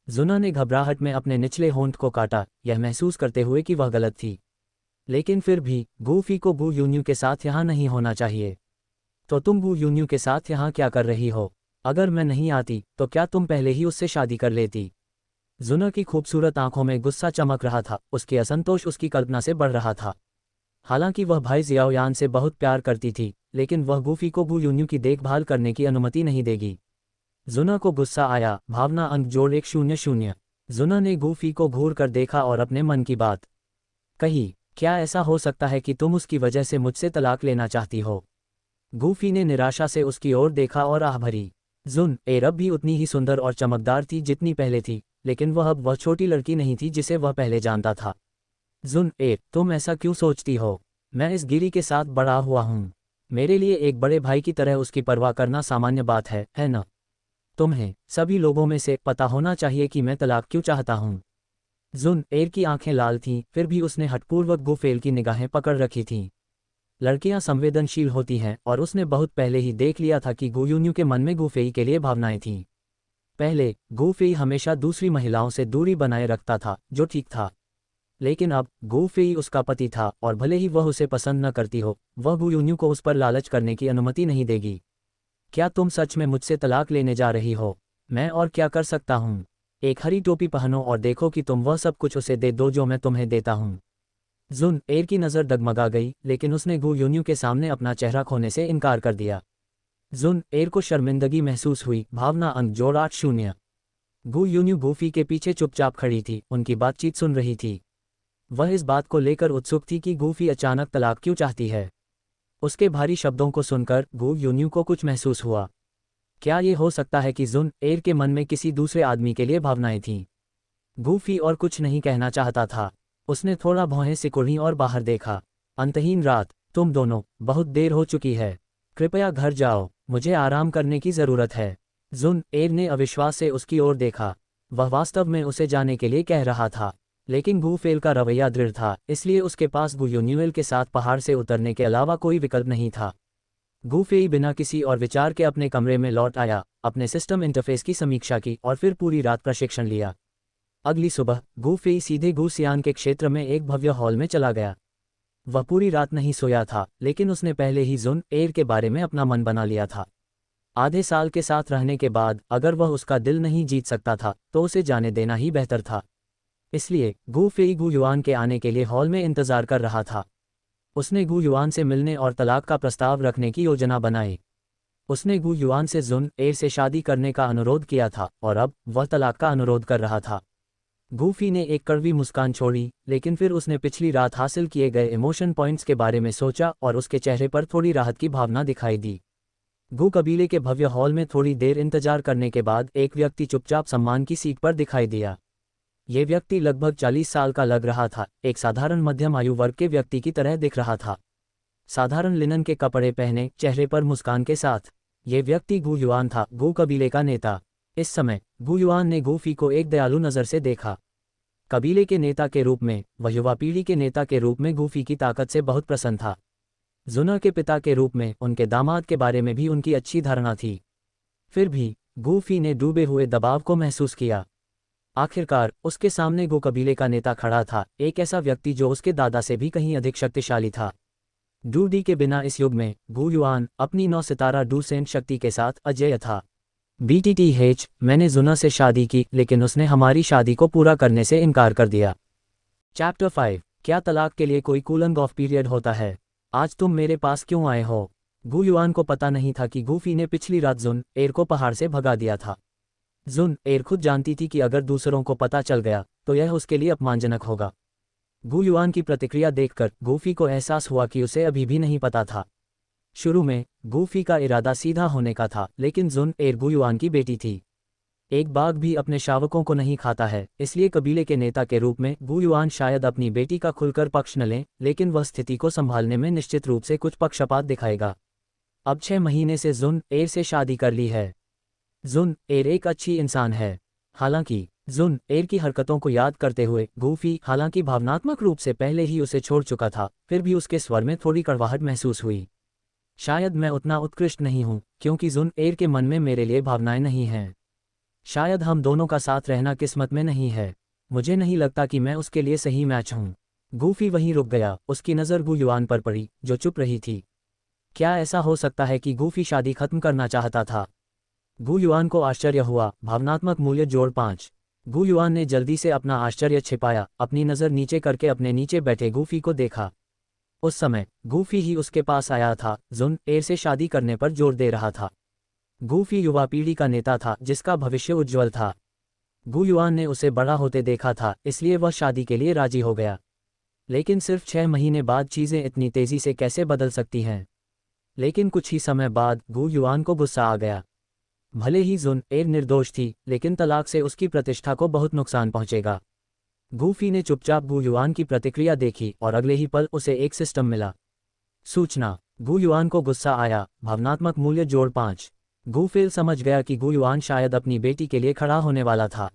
जुना ने घबराहट में अपने निचले होंठ को काटा, यह महसूस करते हुए कि वह गलत थी। लेकिन फिर भी गूफी को गू यून्यू के साथ यहाँ नहीं होना चाहिए। तो तुम गू यून्यू के साथ यहाँ क्या कर रही हो? अगर मैं नहीं आती तो क्या तुम पहले ही उससे शादी कर लेती? जुना की खूबसूरत आंखों में गुस्सा चमक रहा था, उसके असंतोष उसकी कल्पना से बढ़ रहा था। हालांकि वह भाई जियाओयान से बहुत प्यार करती थी, लेकिन वह गूफी को गू यून्यू की देखभाल करने की अनुमति नहीं देगी। जुना को गुस्सा आया। भावना अंक जोड़ 100। जुना ने गूफी को घूर कर देखा और अपने मन की बात कही। क्या ऐसा हो सकता है कि तुम उसकी वजह से मुझसे तलाक लेना चाहती हो? गूफी ने निराशा से उसकी ओर देखा और आह भरी। जुन, एर अब भी उतनी ही सुंदर और चमकदार थी जितनी पहले थी, लेकिन वह अब वह छोटी लड़की नहीं थी जिसे वह पहले जानता था। जुन, एर, तुम ऐसा क्यों सोचती हो? मैं इस गिरी के साथ बड़ा हुआ हूँ। मेरे लिए एक बड़े भाई की तरह उसकी परवाह करना सामान्य बात है न? तुम्हें सभी लोगों में से पता होना चाहिए कि मैं तलाक क्यों चाहता हूँ। जुन, एर की आंखें लाल थीं, फिर भी उसने हठपूर्वक गूफेल की निगाहें पकड़ रखी थीं। लड़कियां संवेदनशील होती हैं और उसने बहुत पहले ही देख लिया था कि गू यून्यू के मन में गूफेई के लिए भावनाएं थीं। पहले गूफेई हमेशा दूसरी महिलाओं से दूरी बनाए रखता था, जो ठीक था। लेकिन अब गूफेई उसका पति था और भले ही वह उसे पसंद न करती हो, वह गू यून्यू को उस पर लालच करने की अनुमति नहीं देगी। क्या तुम सच में मुझसे तलाक लेने जा रही हो? मैं और क्या कर सकता हूँ? एक हरी टोपी पहनो और देखो कि तुम वह सब कुछ उसे दे दो जो मैं तुम्हें देता हूँ। जुन, एर की नज़र डगमगा गई, लेकिन उसने गू यून्यू के सामने अपना चेहरा खोने से इनकार कर दिया। जुन, एर को शर्मिंदगी महसूस हुई। भावना अंक जोड़ 8। गू यून्यू गूफी के पीछे चुपचाप खड़ी थी, उनकी बातचीत सुन रही थी। वह इस बात को लेकर उत्सुक थी कि गूफी अचानक तलाक क्यों चाहती है। उसके भारी शब्दों को सुनकर गू यून्यू को कुछ महसूस हुआ। क्या ये हो सकता है कि जुन, एर के मन में किसी दूसरे आदमी के लिए भावनाएं थीं? गूफी और कुछ नहीं कहना चाहता था। उसने थोड़ा भौहें सिकुड़ी और बाहर देखा। अंतहीन रात। तुम दोनों, बहुत देर हो चुकी है। कृपया घर जाओ, मुझे आराम करने की ज़रूरत है। जुन, एर ने अविश्वास से उसकी ओर देखा। वह वास्तव में उसे जाने के लिए कह रहा था, लेकिन गूफेल का रवैया दृढ़ था, इसलिए उसके पास गू यून्यूएल के साथ पहाड़ से उतरने के अलावा कोई विकल्प नहीं था। गूफेई बिना किसी और विचार के अपने कमरे में लौट आया, अपने सिस्टम इंटरफेस की समीक्षा की और फिर पूरी रात प्रशिक्षण लिया। अगली सुबह गूफेई सीधे गूसियान के क्षेत्र में एक भव्य हॉल में चला गया। वह पूरी रात नहीं सोया था, लेकिन उसने पहले ही जुन, एर के बारे में अपना मन बना लिया था। आधे साल के साथ रहने के बाद अगर वह उसका दिल नहीं जीत सकता था तो उसे जाने देना ही बेहतर था। इसलिए गूफेई गू युआन के आने के लिए हॉल में इंतजार कर रहा था। उसने गू युआन से मिलने और तलाक का प्रस्ताव रखने की योजना बनाई। उसने गु युआन से जुन एर से शादी करने का अनुरोध किया था और अब वह तलाक का अनुरोध कर रहा था। गूफी ने एक कड़वी मुस्कान छोड़ी, लेकिन फिर उसने पिछली रात हासिल किए गए इमोशन पॉइंट्स के बारे में सोचा और उसके चेहरे पर थोड़ी राहत की भावना दिखाई दी। गू कबीले के भव्य हॉल में थोड़ी देर इंतजार करने के बाद एक व्यक्ति चुपचाप सम्मान की सीट पर दिखाई दिया। ये व्यक्ति लगभग 40 साल का लग रहा था, एक साधारण मध्यम आयु वर्ग के व्यक्ति की तरह दिख रहा था। साधारण लिनन के कपड़े पहने, चेहरे पर मुस्कान के साथ। ये व्यक्ति गू युआन था, गू कबीले का नेता। इस समय गू युआन ने गूफी को एक दयालु नज़र से देखा। कबीले के नेता के रूप में, वह युवा पीढ़ी के नेता के रूप में गूफी की ताकत से बहुत प्रसन्न था। जुना के पिता के रूप में उनके दामाद के बारे में भी उनकी अच्छी धारणा थी। फिर भी गूफी ने डूबे हुए दबाव को महसूस किया। आखिरकार उसके सामने गो कबीले का नेता खड़ा था, एक ऐसा व्यक्ति जो उसके दादा से भी कहीं अधिक शक्तिशाली था। डू डी के बिना इस युग में गू युआन अपनी 9 सितारा डू सेंट शक्ति के साथ अजेय था। BTTH, मैंने जुना से शादी की लेकिन उसने हमारी शादी को पूरा करने से इनकार कर दिया। चैप्टर 5, क्या तलाक के लिए कोई कूलिंग ऑफ पीरियड होता है? आज तुम मेरे पास क्यों आए हो? गू युआन को पता नहीं था कि गूफी ने पिछली रात जुन एर को पहाड़ से भगा दिया था। जुन एर खुद जानती थी कि अगर दूसरों को पता चल गया तो यह उसके लिए अपमानजनक होगा। गू युआन की प्रतिक्रिया देखकर गूफी को एहसास हुआ कि उसे अभी भी नहीं पता था। शुरू में गूफी का इरादा सीधा होने का था, लेकिन जुन एर गू युआन की बेटी थी। एक बाघ भी अपने शावकों को नहीं खाता है, इसलिए कबीले के नेता के रूप में गू युआन शायद अपनी बेटी का खुलकर पक्ष न लें, लेकिन वह स्थिति को संभालने में निश्चित रूप से कुछ पक्षपात दिखाएगा। अब 6 महीने से जुन एर से शादी कर ली है। जुन एर एक अच्छी इंसान है। हालांकि जुन एर की हरकतों को याद करते हुए गूफी, हालांकि भावनात्मक रूप से पहले ही उसे छोड़ चुका था, फिर भी उसके स्वर में थोड़ी कड़वाहट महसूस हुई। शायद मैं उतना उत्कृष्ट नहीं हूं, क्योंकि जुन एर के मन में मेरे लिए भावनाएं नहीं हैं। शायद हम दोनों का साथ रहना किस्मत में नहीं है। मुझे नहीं लगता कि मैं उसके लिए सही मैच हूं। गूफी वहीं रुक गया, उसकी नज़र गू युआन पर पड़ी, जो चुप रही थी। क्या ऐसा हो सकता है कि गूफी शादी खत्म करना चाहता था? गू युआन को आश्चर्य हुआ। भावनात्मक मूल्य जोड़ 5। गू युआन ने जल्दी से अपना आश्चर्य छिपाया, अपनी नज़र नीचे करके अपने नीचे बैठे गूफी को देखा। उस समय गूफी ही उसके पास आया था, जुन एर से शादी करने पर जोर दे रहा था। गूफी युवा पीढ़ी का नेता था, जिसका भविष्य उज्ज्वल था। गू युआन ने उसे बड़ा होते देखा था, इसलिए वह शादी के लिए राजी हो गया। लेकिन सिर्फ 6 महीने बाद चीज़ें इतनी तेज़ी से कैसे बदल सकती हैं? लेकिन कुछ ही समय बाद गू युआन को गुस्सा आ गया। भले ही जुन एर निर्दोष थी, लेकिन तलाक से उसकी प्रतिष्ठा को बहुत नुकसान पहुंचेगा। गूफी ने चुपचाप गू युआन की प्रतिक्रिया देखी और अगले ही पल उसे एक सिस्टम मिला। सूचना। गू युआन को गुस्सा आया। भावनात्मक मूल्य जोड़ 5। गूफेल समझ गया कि गू युआन शायद अपनी बेटी के लिए खड़ा होने वाला था।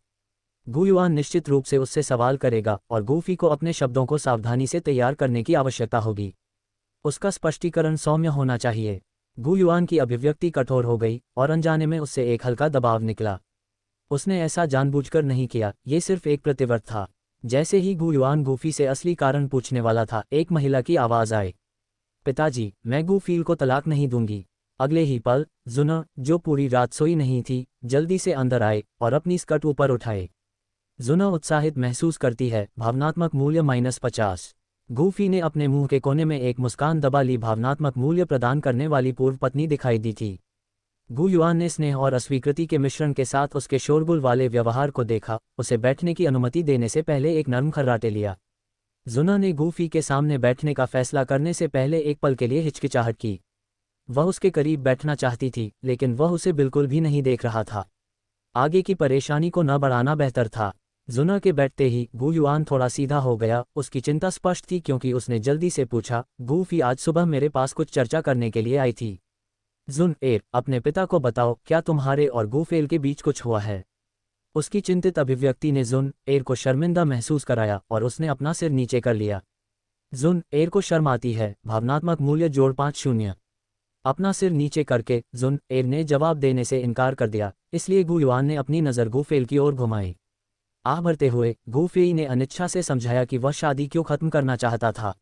गू युआन निश्चित रूप से उससे सवाल करेगा और गूफी को अपने शब्दों को सावधानी से तैयार करने की आवश्यकता होगी। उसका स्पष्टीकरण सौम्य होना चाहिए। गू युआन की अभिव्यक्ति कठोर हो गई और अनजाने में उससे एक हल्का दबाव निकला। उसने ऐसा जानबूझकर नहीं किया, ये सिर्फ एक प्रतिवर्त था। जैसे ही गू युआन गूफी से असली कारण पूछने वाला था, एक महिला की आवाज़ आई। पिताजी, मैं गूफील को तलाक नहीं दूंगी। अगले ही पल जुना, जो पूरी रात सोई नहीं थी, जल्दी से अंदर आए और अपनी स्कर्ट ऊपर उठाए। जुना उत्साहित महसूस करती है। भावनात्मक मूल्य -50। गूफी ने अपने मुंह के कोने में एक मुस्कान दबा ली। भावनात्मक मूल्य प्रदान करने वाली पूर्व पत्नी दिखाई दी थी। गू युआन ने स्नेह और अस्वीकृति के मिश्रण के साथ उसके शोरगुल वाले व्यवहार को देखा। उसे बैठने की अनुमति देने से पहले एक नरम खर्राटे लिया। जुना ने गूफी के सामने बैठने का फैसला करने से पहले एक पल के लिए हिचकिचाहट की। वह उसके करीब बैठना चाहती थी, लेकिन वह उसे बिल्कुल भी नहीं देख रहा था। आगे की परेशानी को न बढ़ाना बेहतर था। जुना के बैठते ही गू युआन थोड़ा सीधा हो गया। उसकी चिंता स्पष्ट थी, क्योंकि उसने जल्दी से पूछा, गूफी आज सुबह मेरे पास कुछ चर्चा करने के लिए आई थी। जुन एर, अपने पिता को बताओ, क्या तुम्हारे और गूफेल के बीच कुछ हुआ है? उसकी चिंतित अभिव्यक्ति ने जुन एर को शर्मिंदा महसूस कराया और उसने अपना सिर नीचे कर लिया। जुन एर को शर्म आती है। भावनात्मक मूल्य जोड़ 5। अपना सिर नीचे करके जुन एर ने जवाब देने से इनकार कर दिया, इसलिए गू युआन ने अपनी नज़र गूफेल की ओर घुमाई। आह भरते हुए गूफेई ने अनिच्छा से समझाया कि वह शादी क्यों खत्म करना चाहता था।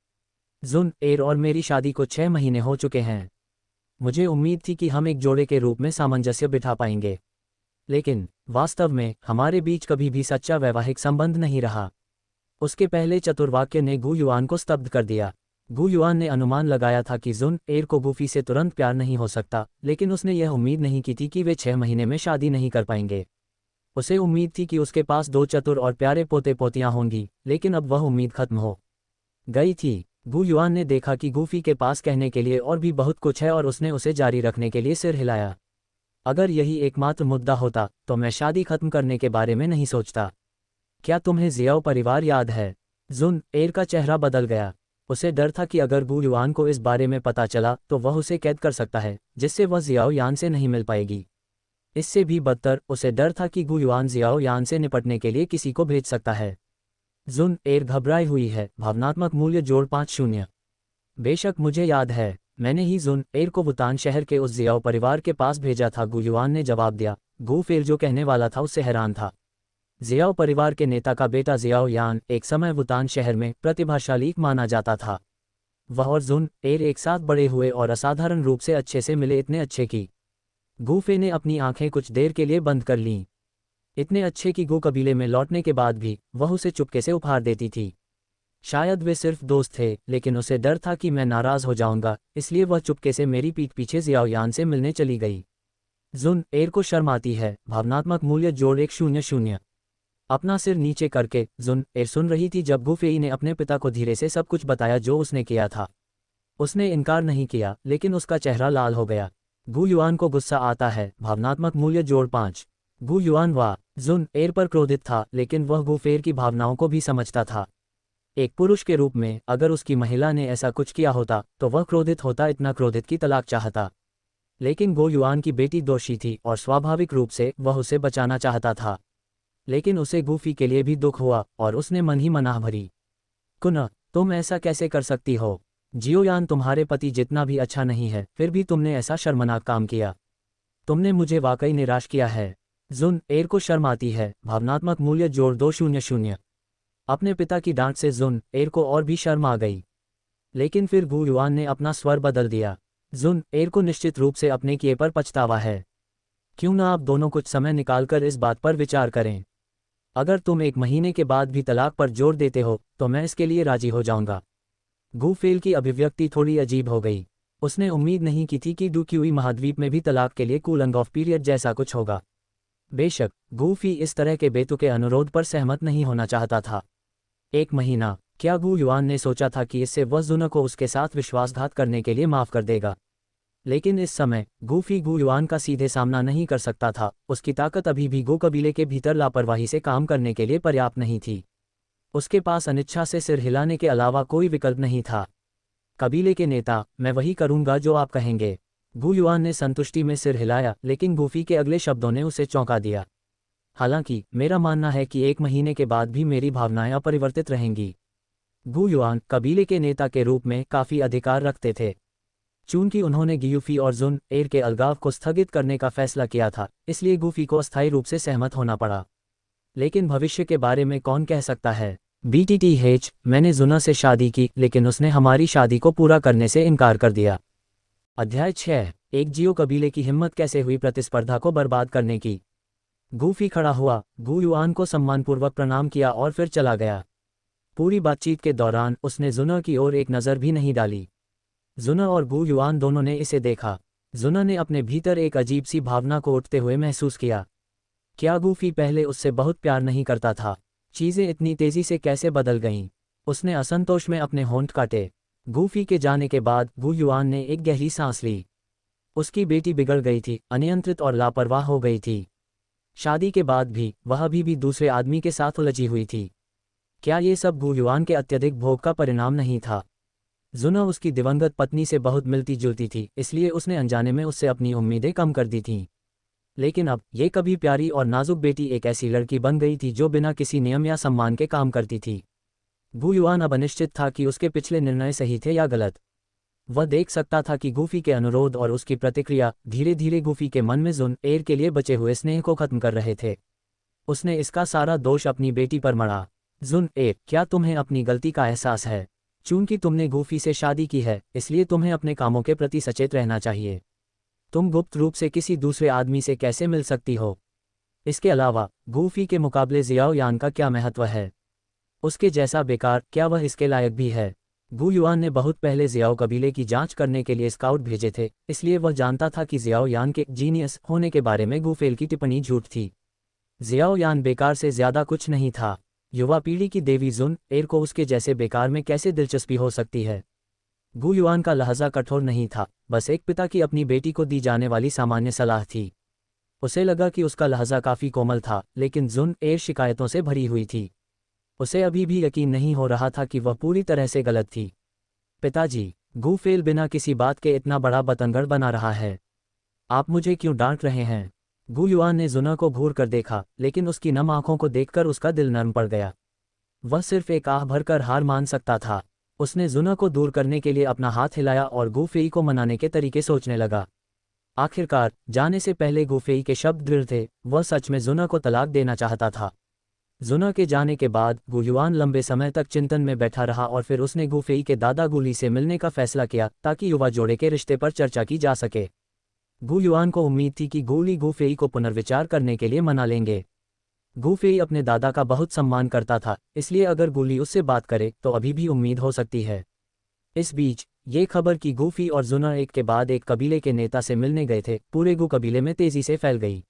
जुन एर और मेरी शादी को 6 महीने हो चुके हैं। मुझे उम्मीद थी कि हम एक जोड़े के रूप में सामंजस्य बिठा पाएंगे, लेकिन वास्तव में हमारे बीच कभी भी सच्चा वैवाहिक संबंध नहीं रहा। उसके पहले चतुर्वाक्य ने गू युआन को स्तब्ध कर दिया। गू युआन ने अनुमान लगाया था कि जुन एर को गूफी से तुरंत प्यार नहीं हो सकता, लेकिन उसने यह उम्मीद नहीं की थी कि वे 6 महीने में शादी नहीं कर पाएंगे। उसे उम्मीद थी कि उसके पास 2 चतुर और प्यारे पोते पोतियां होंगी, लेकिन अब वह उम्मीद खत्म हो गई थी। गू युआन ने देखा कि गूफी के पास कहने के लिए और भी बहुत कुछ है और उसने उसे जारी रखने के लिए सिर हिलाया। अगर यही एकमात्र मुद्दा होता तो मैं शादी खत्म करने के बारे में नहीं सोचता। क्या तुम्हें जियाओ परिवार याद है? जुन एर का चेहरा बदल गया। उसे डर था कि अगर गू युआन को इस बारे में पता चला तो वह उसे कैद कर सकता है, जिससे वह जियाओ यान से नहीं मिल पाएगी। इससे भी बदतर, उसे डर था कि गू युआन जियाओ यान से निपटने के लिए किसी को भेज सकता है। जुन एर घबराई हुई है। भावनात्मक मूल्य जोड़ 50। बेशक मुझे याद है, मैंने ही जुन एर को वुतान शहर के उस जियाओ परिवार के पास भेजा था, गू युआन ने जवाब दिया। गू फेल जो कहने वाला था उससे हैरान था। जियाओ परिवार के नेता का बेटा जियाओ यान एक समय वुतान शहर में प्रतिभाशाली माना जाता था। वह और जुन एर एक साथ बड़े हुए और असाधारण रूप से अच्छे से मिले, इतने अच्छे कि गू फे ने अपनी आंखें कुछ देर के लिए बंद कर लीं। इतने अच्छे कि गू कबीले में लौटने के बाद भी वह उसे चुपके से उपहार देती थी। शायद वे सिर्फ दोस्त थे, लेकिन उसे डर था कि मैं नाराज हो जाऊंगा, इसलिए वह चुपके से मेरी पीठ पीछे जियाओ यान से मिलने चली गई। जुन एर को शर्म आती है। भावनात्मक मूल्य जोड़ 100। अपना सिर नीचे करके जुन एर सुन रही थी जब गू फेई ने अपने पिता को धीरे से सब कुछ बताया जो उसने किया था। उसने इनकार नहीं किया, लेकिन उसका चेहरा लाल हो गया। गू युआन को गुस्सा आता है। भावनात्मक मूल्य जोड़ 5। गू युआन वाह! जुन एर पर क्रोधित था, लेकिन वह गू फेर की भावनाओं को भी समझता था। एक पुरुष के रूप में अगर उसकी महिला ने ऐसा कुछ किया होता तो वह क्रोधित होता, इतना क्रोधित की तलाक चाहता। लेकिन गो युआन की बेटी दोषी थी और स्वाभाविक रूप से वह उसे बचाना चाहता था। लेकिन उसे गूफी के लिए भी दुख हुआ और उसने मन ही मनाह भरी। कुन, तुम ऐसा कैसे कर सकती हो? जियोयान तुम्हारे पति जितना भी अच्छा नहीं है, फिर भी तुमने ऐसा शर्मनाक काम किया। तुमने मुझे वाकई निराश किया है। जुन एर को शर्म आती है। भावनात्मक मूल्य जोड़ 200। अपने पिता की डांट से जुन एर को और भी शर्म आ गई। लेकिन फिर गू युआन ने अपना स्वर बदल दिया। जुन एर को निश्चित रूप से अपने किए पर पछतावा है। क्यों ना आप दोनों कुछ समय निकालकर इस बात पर विचार करें। अगर तुम 1 महीने के बाद भी तलाक पर जोर देते हो तो मैं इसके लिए राजी हो जाऊंगा। गू फेल की अभिव्यक्ति थोड़ी अजीब हो गई। उसने उम्मीद नहीं की थी कि डुक्यूई महाद्वीप में भी तलाक के लिए कूलिंग ऑफ पीरियड जैसा कुछ होगा। बेशक गू फी इस तरह के बेतुके अनुरोध पर सहमत नहीं होना चाहता था। 1 महीना! क्या गू युआन ने सोचा था कि इससे वह जुन को उसके साथ विश्वासघात करने के लिए माफ कर देगा? लेकिन इस समय गूफी गू युआन का सीधे सामना नहीं कर सकता था। उसकी ताकत अभी भी गो कबीले के भीतर लापरवाही से काम करने के लिए पर्याप्त नहीं थी। उसके पास अनिच्छा से सिर हिलाने के अलावा कोई विकल्प नहीं था। कबीले के नेता, मैं वही करूंगा जो आप कहेंगे। गू युआन ने संतुष्टि में सिर हिलाया, लेकिन गूफी के अगले शब्दों ने उसे चौंका दिया। हालांकि मेरा मानना है कि 1 महीने के बाद भी मेरी भावनाएं अपरिवर्तित रहेंगी। गू युआन कबीले के नेता के रूप में काफी अधिकार रखते थे। चूंकि उन्होंने गियूफी और जुन एर के अलगाव को स्थगित करने का फैसला किया था, इसलिए गूफी को अस्थायी रूप से सहमत होना पड़ा। लेकिन भविष्य के बारे में कौन कह सकता है? BTTH, मैंने जुना से शादी की, लेकिन उसने हमारी शादी को पूरा करने से इनकार कर दिया। अध्याय 6। एक जियो कबीले की हिम्मत कैसे हुई प्रतिस्पर्धा को बर्बाद करने की। गूफी खड़ा हुआ, गू युआन को सम्मानपूर्वक प्रणाम किया और फिर चला गया। पूरी बातचीत के दौरान उसने जुना की ओर एक नज़र भी नहीं डाली। जुना और गू युआन दोनों ने इसे देखा। जुना ने अपने भीतर एक अजीब सी भावना को उठते हुए महसूस किया। क्या गूफी पहले उससे बहुत प्यार नहीं करता था? चीज़ें इतनी तेज़ी से कैसे बदल गईं? उसने असंतोष में अपने होंठ काटे। गूफी के जाने के बाद गू युआन ने एक गहरी सांस ली। उसकी बेटी बिगड़ गई थी, अनियंत्रित और लापरवाह हो गई थी। शादी के बाद भी वह अभी भी दूसरे आदमी के साथ उलझी हुई थी। क्या ये सब गू युआन के अत्यधिक भोग का परिणाम नहीं था? जुना उसकी दिवंगत पत्नी से बहुत मिलती जुलती थी, इसलिए उसने अनजाने में उससे अपनी उम्मीदें कम कर दी थीं। लेकिन अब ये कभी प्यारी और नाजुक बेटी एक ऐसी लड़की बन गई थी जो बिना किसी नियम या सम्मान के काम करती थी। गू युआन अब अनिश्चित था कि उसके पिछले निर्णय सही थे या गलत। वह देख सकता था कि गूफी के अनुरोध और उसकी प्रतिक्रिया धीरे धीरे गूफी के मन में जुन एर के लिए बचे हुए स्नेह को खत्म कर रहे थे। उसने इसका सारा दोष अपनी बेटी पर मढ़ा। जुन एर, क्या तुम्हें अपनी गलती का एहसास है? चूंकि तुमने गूफी से शादी की है, इसलिए तुम्हें अपने कामों के प्रति सचेत रहना चाहिए। तुम गुप्त रूप से किसी दूसरे आदमी से कैसे मिल सकती हो? इसके अलावा गूफी के मुकाबले जियाओ यान का क्या महत्व है? उसके जैसा बेकार, क्या वह इसके लायक भी है? गू युआन ने बहुत पहले जियाओ कबीले की जांच करने के लिए स्काउट भेजे थे, इसलिए वह जानता था कि जियाओ यान के जीनियस होने के बारे में गू फेल की टिप्पणी झूठ थी। जियाओ यान बेकार से ज्यादा कुछ नहीं था। युवा पीढ़ी की देवी जुन एर को उसके जैसे बेकार में कैसे दिलचस्पी हो सकती है। गू युआन का लहजा कठोर नहीं था, बस एक पिता की अपनी बेटी को दी जाने वाली सामान्य सलाह थी। उसे लगा कि उसका लहजा काफी कोमल था, लेकिन जुन एर शिकायतों से भरी हुई थी। उसे अभी भी यकीन नहीं हो रहा था कि वह पूरी तरह से गलत थी। पिताजी, गू फेल बिना किसी बात के इतना बड़ा बतंगड़ बना रहा है। आप मुझे क्यों डांट रहे हैं? गू युआन ने जुना को घूर कर देखा, लेकिन उसकी नम आंखों को देखकर उसका दिल नरम पड़ गया। वह सिर्फ एक आह भरकर हार मान सकता था। उसने जुना को दूर करने के लिए अपना हाथ हिलाया और गू फेई को मनाने के तरीके सोचने लगा। आखिरकार, जाने से पहले गू फेई के शब्द दृढ़ थे, वह सच में जुना को तलाक देना चाहता था। जुना के जाने के बाद गू युआन लंबे समय तक चिंतन में बैठा रहा और फिर उसने गू फेई के दादा गुली से मिलने का फैसला किया ताकि युवा जोड़े के रिश्ते पर चर्चा की जा सके। गू युआन को उम्मीद थी कि गुली गू फेई को पुनर्विचार करने के लिए मना लेंगे। गू फेई अपने दादा का बहुत सम्मान करता था, इसलिए अगर गुली उससे बात करे तो अभी भी उम्मीद हो सकती है। इस बीच ये खबर कि गूफी और जुना एक के बाद एक कबीले के नेता से मिलने गए थे, पूरे गू कबीले में तेजी से फैल गई।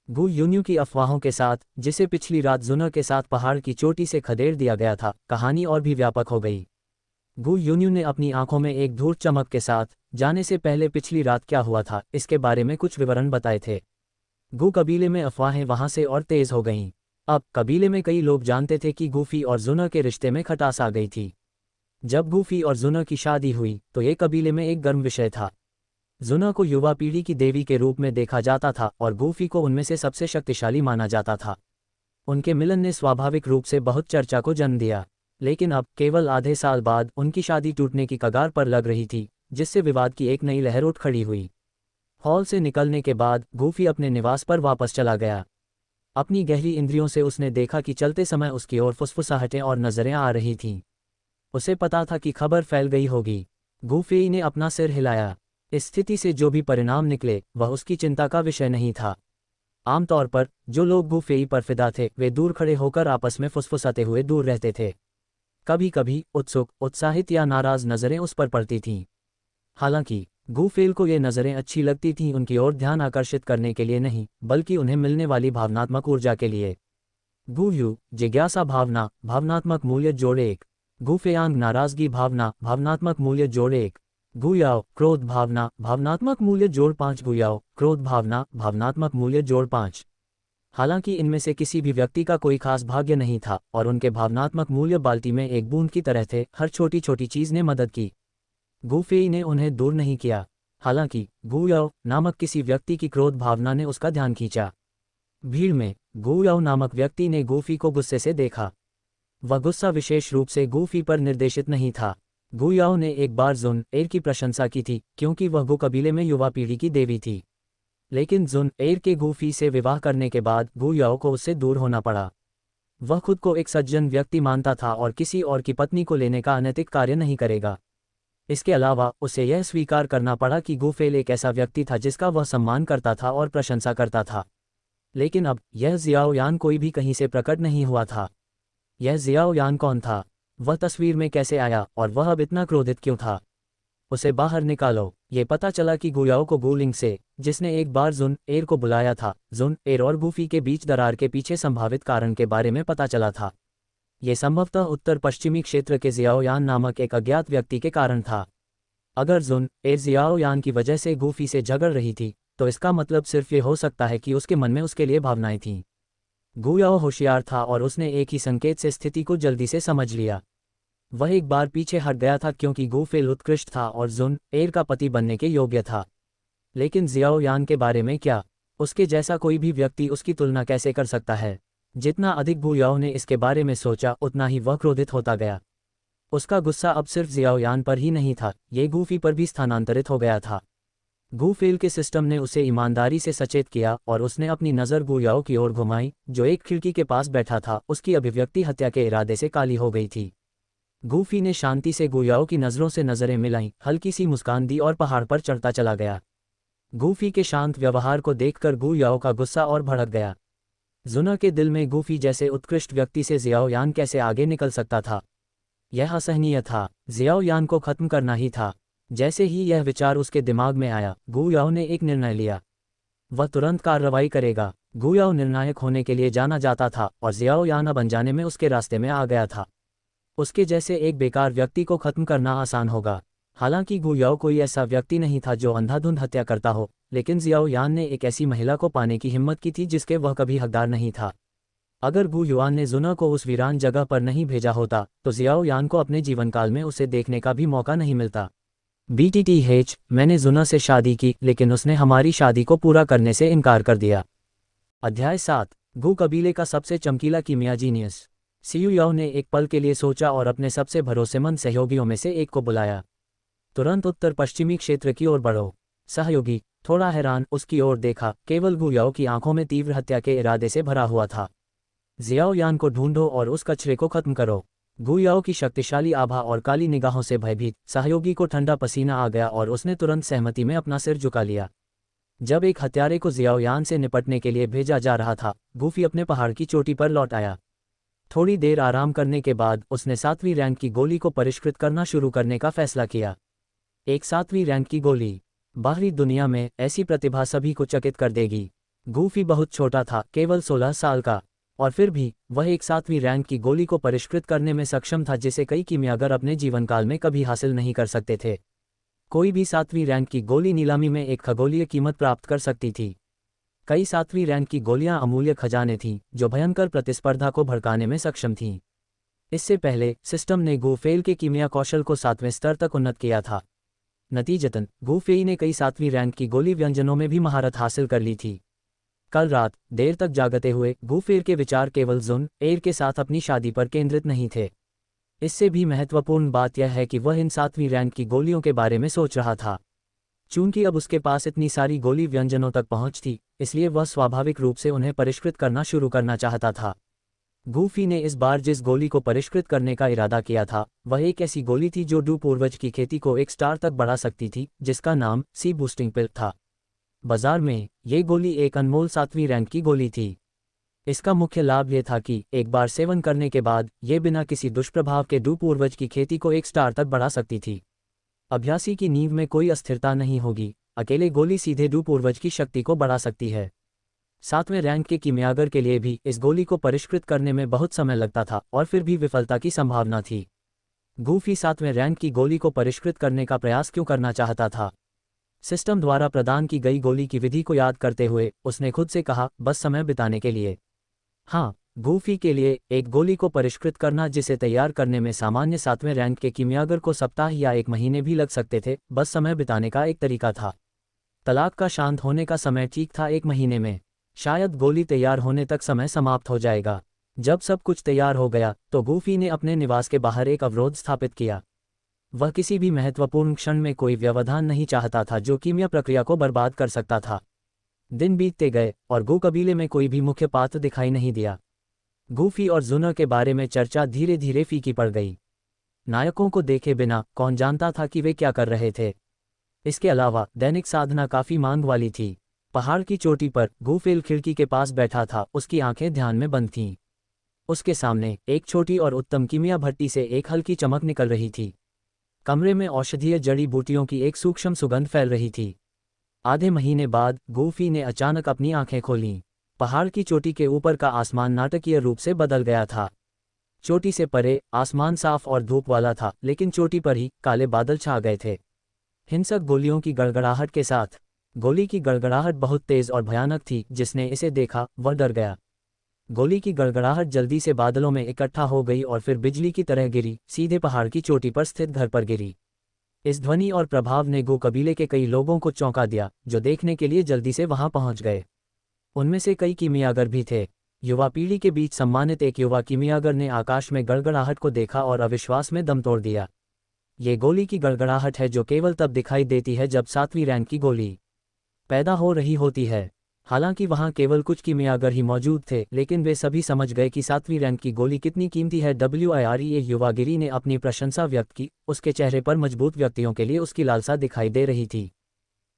गू यून्यू की अफवाहों के साथ, जिसे पिछली रात जुना के साथ पहाड़ की चोटी से खदेड़ दिया गया था, कहानी और भी व्यापक हो गई। गू यून्यू ने अपनी आंखों में एक धूर्त चमक के साथ जाने से पहले पिछली रात क्या हुआ था इसके बारे में कुछ विवरण बताए थे। गू कबीले में अफवाहें वहां से और तेज हो गईं। अब कबीले में कई लोग जानते थे कि गूफी और जुना के रिश्ते में खटास आ गई थी। जब गूफी और जुना की शादी हुई तो ये कबीले में एक गर्म विषय था। जुना को युवा पीढ़ी की देवी के रूप में देखा जाता था और गूफी को उनमें से सबसे शक्तिशाली माना जाता था। उनके मिलन ने स्वाभाविक रूप से बहुत चर्चा को जन्म दिया, लेकिन अब केवल आधे साल बाद उनकी शादी टूटने की कगार पर लग रही थी, जिससे विवाद की एक नई लहर उठ खड़ी हुई। हॉल से निकलने के बाद गूफी अपने निवास पर वापस चला गया। अपनी गहरी इंद्रियों से उसने देखा कि चलते समय उसकी ओर फुसफुसाहटें और नजरें आ रही थीं। उसे पता था कि खबर फैल गई होगी। गूफी ने अपना सिर हिलाया। इस स्थिति से जो भी परिणाम निकले वह उसकी चिंता का विषय नहीं था। आमतौर पर जो लोग गूफी पर फिदा थे वे दूर खड़े होकर आपस में फुसफुसाते हुए दूर रहते थे। कभी कभी उत्सुक, उत्साहित या नाराज नजरें उस पर पड़ती थीं। हालांकि गूफेल को ये नजरें अच्छी लगती थीं, उनकी ओर ध्यान आकर्षित करने के लिए नहीं, बल्कि उन्हें मिलने वाली भावनात्मक ऊर्जा के लिए। गूयू, जिज्ञासा भावना, भावनात्मक मूल्य जोड़े एक। गूफेयांग, नाराजगी भावना, भावनात्मक मूल्य जोड़े एक। गुयाओ, क्रोध भावना, भावनात्मक मूल्य जोड़ 5। गुयाओ, क्रोध भावना, भावनात्मक मूल्य जोड़ 5। हालांकि इनमें से किसी भी व्यक्ति का कोई खास भाग्य नहीं था और उनके भावनात्मक मूल्य बाल्टी में एक बूंद की तरह थे। हर छोटी छोटी चीज ने मदद की। गूफेई ने उन्हें दूर नहीं किया। हालांकि गुयाओ नामक किसी व्यक्ति की क्रोध भावना ने उसका ध्यान खींचा। भीड़ में गुयाओ नामक व्यक्ति ने गूफी को गुस्से से देखा। वह गुस्सा विशेष रूप से गूफी पर निर्देशित नहीं था। गुयाओ ने एक बार जुन एर की प्रशंसा की थी क्योंकि वह गू कबीले में युवा पीढ़ी की देवी थी। लेकिन जुन एर के गूफी से विवाह करने के बाद गुयाओ को उससे दूर होना पड़ा। वह खुद को एक सज्जन व्यक्ति मानता था और किसी और की पत्नी को लेने का अनैतिक कार्य नहीं करेगा। इसके अलावा उसे यह स्वीकार करना पड़ा कि गूफेल एक ऐसा व्यक्ति था जिसका वह सम्मान करता था और प्रशंसा करता था। लेकिन अब यह जियाओ यान कोई भी कहीं से प्रकट नहीं हुआ था। यह जियाओ यान कौन था? वह तस्वीर में कैसे आया और वह अब इतना क्रोधित क्यों था? उसे बाहर निकालो। ये पता चला कि गुयाओ को गूलिंग से, जिसने एक बार जुन एर को बुलाया था, जुन एर और गूफी के बीच दरार के पीछे संभावित कारण के बारे में पता चला था। ये संभवतः उत्तर पश्चिमी क्षेत्र के जियाओ यान नामक एक अज्ञात व्यक्ति के कारण था। अगर जुन एर जियाओ यान की वजह से गूफी से झगड़ रही थी तो इसका मतलब सिर्फ ये हो सकता है कि उसके मन में उसके लिए भावनाएं थीं। गुयाओ होशियार था और उसने एक ही संकेत से स्थिति को जल्दी से समझ लिया। वह एक बार पीछे हट गया था क्योंकि गूफेल उत्कृष्ट था और जुन एर का पति बनने के योग्य था। लेकिन जियाओ यान के बारे में क्या? उसके जैसा कोई भी व्यक्ति उसकी तुलना कैसे कर सकता है? जितना अधिक गुयाओ ने इसके बारे में सोचा उतना ही वह क्रोधित होता गया। उसका गुस्सा अब सिर्फ जियाओ यान पर ही नहीं था, ये गूफी पर भी स्थानांतरित हो गया था। गूफेल के सिस्टम ने उसे ईमानदारी से सचेत किया और उसने अपनी नज़र गुयाओ की ओर घुमाई, जो एक खिड़की के पास बैठा था। उसकी अभिव्यक्ति हत्या के इरादे से काली हो गई थी। गूफी ने शांति से गुयाओ की नज़रों से नज़रें मिलाईं, हल्की सी मुस्कान दी और पहाड़ पर चढ़ता चला गया। गूफी के शांत व्यवहार को देखकर गुयाओ का गुस्सा और भड़क गया। जुना के दिल में गूफी जैसे उत्कृष्ट व्यक्ति से जियाओ यान कैसे आगे निकल सकता था? यह असहनीय था, जियाओ यान को खत्म करना ही था। जैसे ही यह विचार उसके दिमाग में आया, गु याओ ने एक निर्णय लिया। वह तुरंत कार्रवाई करेगा। गु याओ निर्णायक होने के लिए जाना जाता था और जियाओ यान अब अनजाने में उसके रास्ते में आ गया था। उसके जैसे एक बेकार व्यक्ति को खत्म करना आसान होगा। हालांकि गु याओ कोई ऐसा व्यक्ति नहीं था जो अंधाधुंध हत्या करता हो, लेकिन जियाओ यान ने एक ऐसी महिला को पाने की हिम्मत की थी जिसके वह कभी हकदार नहीं था। अगर गु युआन ने जुना को उस वीरान जगह पर नहीं भेजा होता तो जियाओ यान को अपने जीवनकाल में उसे देखने का भी मौका नहीं मिलता। BTTH, मैंने जुना से शादी की लेकिन उसने हमारी शादी को पूरा करने से इनकार कर दिया। अध्याय 7, गु कबीले का सबसे चमकीला कीमिया जीनियस। सियू याओ ने एक पल के लिए सोचा और अपने सबसे भरोसेमंद सहयोगियों में से एक को बुलाया। तुरंत उत्तर पश्चिमी क्षेत्र की ओर बढ़ो। सहयोगी, थोड़ा हैरान, उसकी ओर देखा। केवल गु याओ की आंखों में तीव्र हत्या के इरादे से भरा हुआ था। जियाओ यान को ढूंढो और उस कचरे को खत्म करो। गु याओ की शक्तिशाली आभा और काली निगाहों से भयभीत सहयोगी को ठंडा पसीना आ गया और उसने तुरंत सहमति में अपना सिर झुका लिया। जब एक हत्यारे को जियाओ यान से निपटने के लिए भेजा जा रहा था, गूफी अपने पहाड़ की चोटी पर लौट आया। थोड़ी देर आराम करने के बाद उसने 7वीं रैंक की गोली को परिष्कृत करना शुरू करने का फैसला किया। एक 7वीं रैंक की गोली, बाहरी दुनिया में ऐसी प्रतिभा सभी को चकित कर देगी। गूफी बहुत छोटा था, केवल 16 साल का, और फिर भी वह एक 7वीं रैंक की गोली को परिष्कृत करने में सक्षम था जिसे कई कीमियागर अपने जीवनकाल में कभी हासिल नहीं कर सकते थे। कोई भी 7वीं रैंक की गोली नीलामी में एक खगोलीय कीमत प्राप्त कर सकती थी। कई 7वीं रैंक की गोलियां अमूल्य खजाने थीं जो भयंकर प्रतिस्पर्धा को भड़काने में सक्षम थीं। इससे पहले सिस्टम ने गु फेल के कीमिया कौशल को 7वें स्तर तक उन्नत किया था। नतीजतन गु फेई ने कई 7वीं रैंक की गोली व्यंजनों में भी महारत हासिल कर ली थी। कल रात देर तक जागते हुए गु फेर के विचार केवल जुन एर के साथ अपनी शादी पर केंद्रित नहीं थे। इससे भी महत्वपूर्ण बात यह है कि वह इन 7वीं रैंक की गोलियों के बारे में सोच रहा था। चूंकि अब उसके पास इतनी सारी गोली व्यंजनों तक पहुंच थी, इसलिए वह स्वाभाविक रूप से उन्हें परिष्कृत करना शुरू करना चाहता था। गूफी ने इस बार जिस गोली को परिष्कृत करने का इरादा किया था, वह एक ऐसी गोली थी जो डू पूर्वज की खेती को एक स्टार तक बढ़ा सकती थी, जिसका नाम सी बूस्टिंग पिल था। बाजार में ये गोली एक अनमोल 7वीं रैंक की गोली थी। इसका मुख्य लाभ यह था कि एक बार सेवन करने के बाद ये बिना किसी दुष्प्रभाव के डू पूर्वज की खेती को एक स्टार तक बढ़ा सकती थी। अभ्यासी की नींव में कोई अस्थिरता नहीं होगी, अकेले गोली सीधे डू पूर्वज की शक्ति को बढ़ा सकती है। 7वें रैंक के कीमियागर के लिए भी इस गोली को परिष्कृत करने में बहुत समय लगता था और फिर भी विफलता की संभावना थी। गूफी 7वें रैंक की गोली को परिष्कृत करने का प्रयास क्यों करना चाहता था? सिस्टम द्वारा प्रदान की गई गोली की विधि को याद करते हुए उसने खुद से कहा, बस समय बिताने के लिए। हाँ, गूफी के लिए एक गोली को परिष्कृत करना जिसे तैयार करने में सामान्य 7वें रैंक के कीमियागर को सप्ताह या एक महीने भी लग सकते थे, बस समय बिताने का एक तरीका था। तलाक का शांत होने का समय ठीक था 1 महीने में। शायद गोली तैयार होने तक समय समाप्त हो जाएगा। जब सब कुछ तैयार हो गया तो गूफी ने अपने निवास के बाहर एक अवरोध स्थापित किया। वह किसी भी महत्वपूर्ण क्षण में कोई व्यवधान नहीं चाहता था जो कीमिया प्रक्रिया को बर्बाद कर सकता था। दिन बीतते गए और गू कबीले में कोई भी मुख्य पात्र दिखाई नहीं दिया। गूफी और जुना के बारे में चर्चा धीरे धीरे फीकी पड़ गई। नायकों को देखे बिना कौन जानता था कि वे क्या कर रहे थे। इसके अलावा दैनिक साधना काफी मांग वाली थी। पहाड़ की चोटी पर गूफेल खिड़की के पास बैठा था, उसकी आंखें ध्यान में बंद थीं। उसके सामने एक छोटी और उत्तम कीमिया भट्टी से एक हल्की चमक निकल रही थी। कमरे में औषधीय जड़ी बूटियों की एक सूक्ष्म सुगंध फैल रही थी। आधे महीने बाद गूफी ने अचानक अपनी आंखें खोलीं। पहाड़ की चोटी के ऊपर का आसमान नाटकीय रूप से बदल गया था। चोटी से परे आसमान साफ और धूप वाला था, लेकिन चोटी पर ही काले बादल छा गए थे। हिंसक गोलियों की गड़गड़ाहट के साथ। गोली की गड़गड़ाहट बहुत तेज और भयानक थी। जिसने इसे देखा वह डर गया। गोली की गड़गड़ाहट जल्दी से बादलों में इकट्ठा हो गई और फिर बिजली की तरह गिरी, सीधे पहाड़ की चोटी पर स्थित घर पर गिरी। इस ध्वनि और प्रभाव ने गो कबीले के कई लोगों को चौंका दिया, जो देखने के लिए जल्दी से वहां पहुंच गए। उनमें से कई कीमियागर भी थे। युवा पीढ़ी के बीच सम्मानित एक युवा कीमियागर ने आकाश में गड़गड़ाहट को देखा और अविश्वास में दम तोड़ दिया। ये गोली की गड़गड़ाहट है जो केवल तब दिखाई देती है जब 7वीं रैंक की गोली पैदा हो रही होती है। हालांकि वहां केवल कुछ कीमियागर ही मौजूद थे, लेकिन वे सभी समझ गए कि 7वीं रैंक की गोली कितनी कीमती है। WIRE युवागिरी ने अपनी प्रशंसा व्यक्त की। उसके चेहरे पर मजबूत व्यक्तियों के लिए उसकी लालसा दिखाई दे रही थी।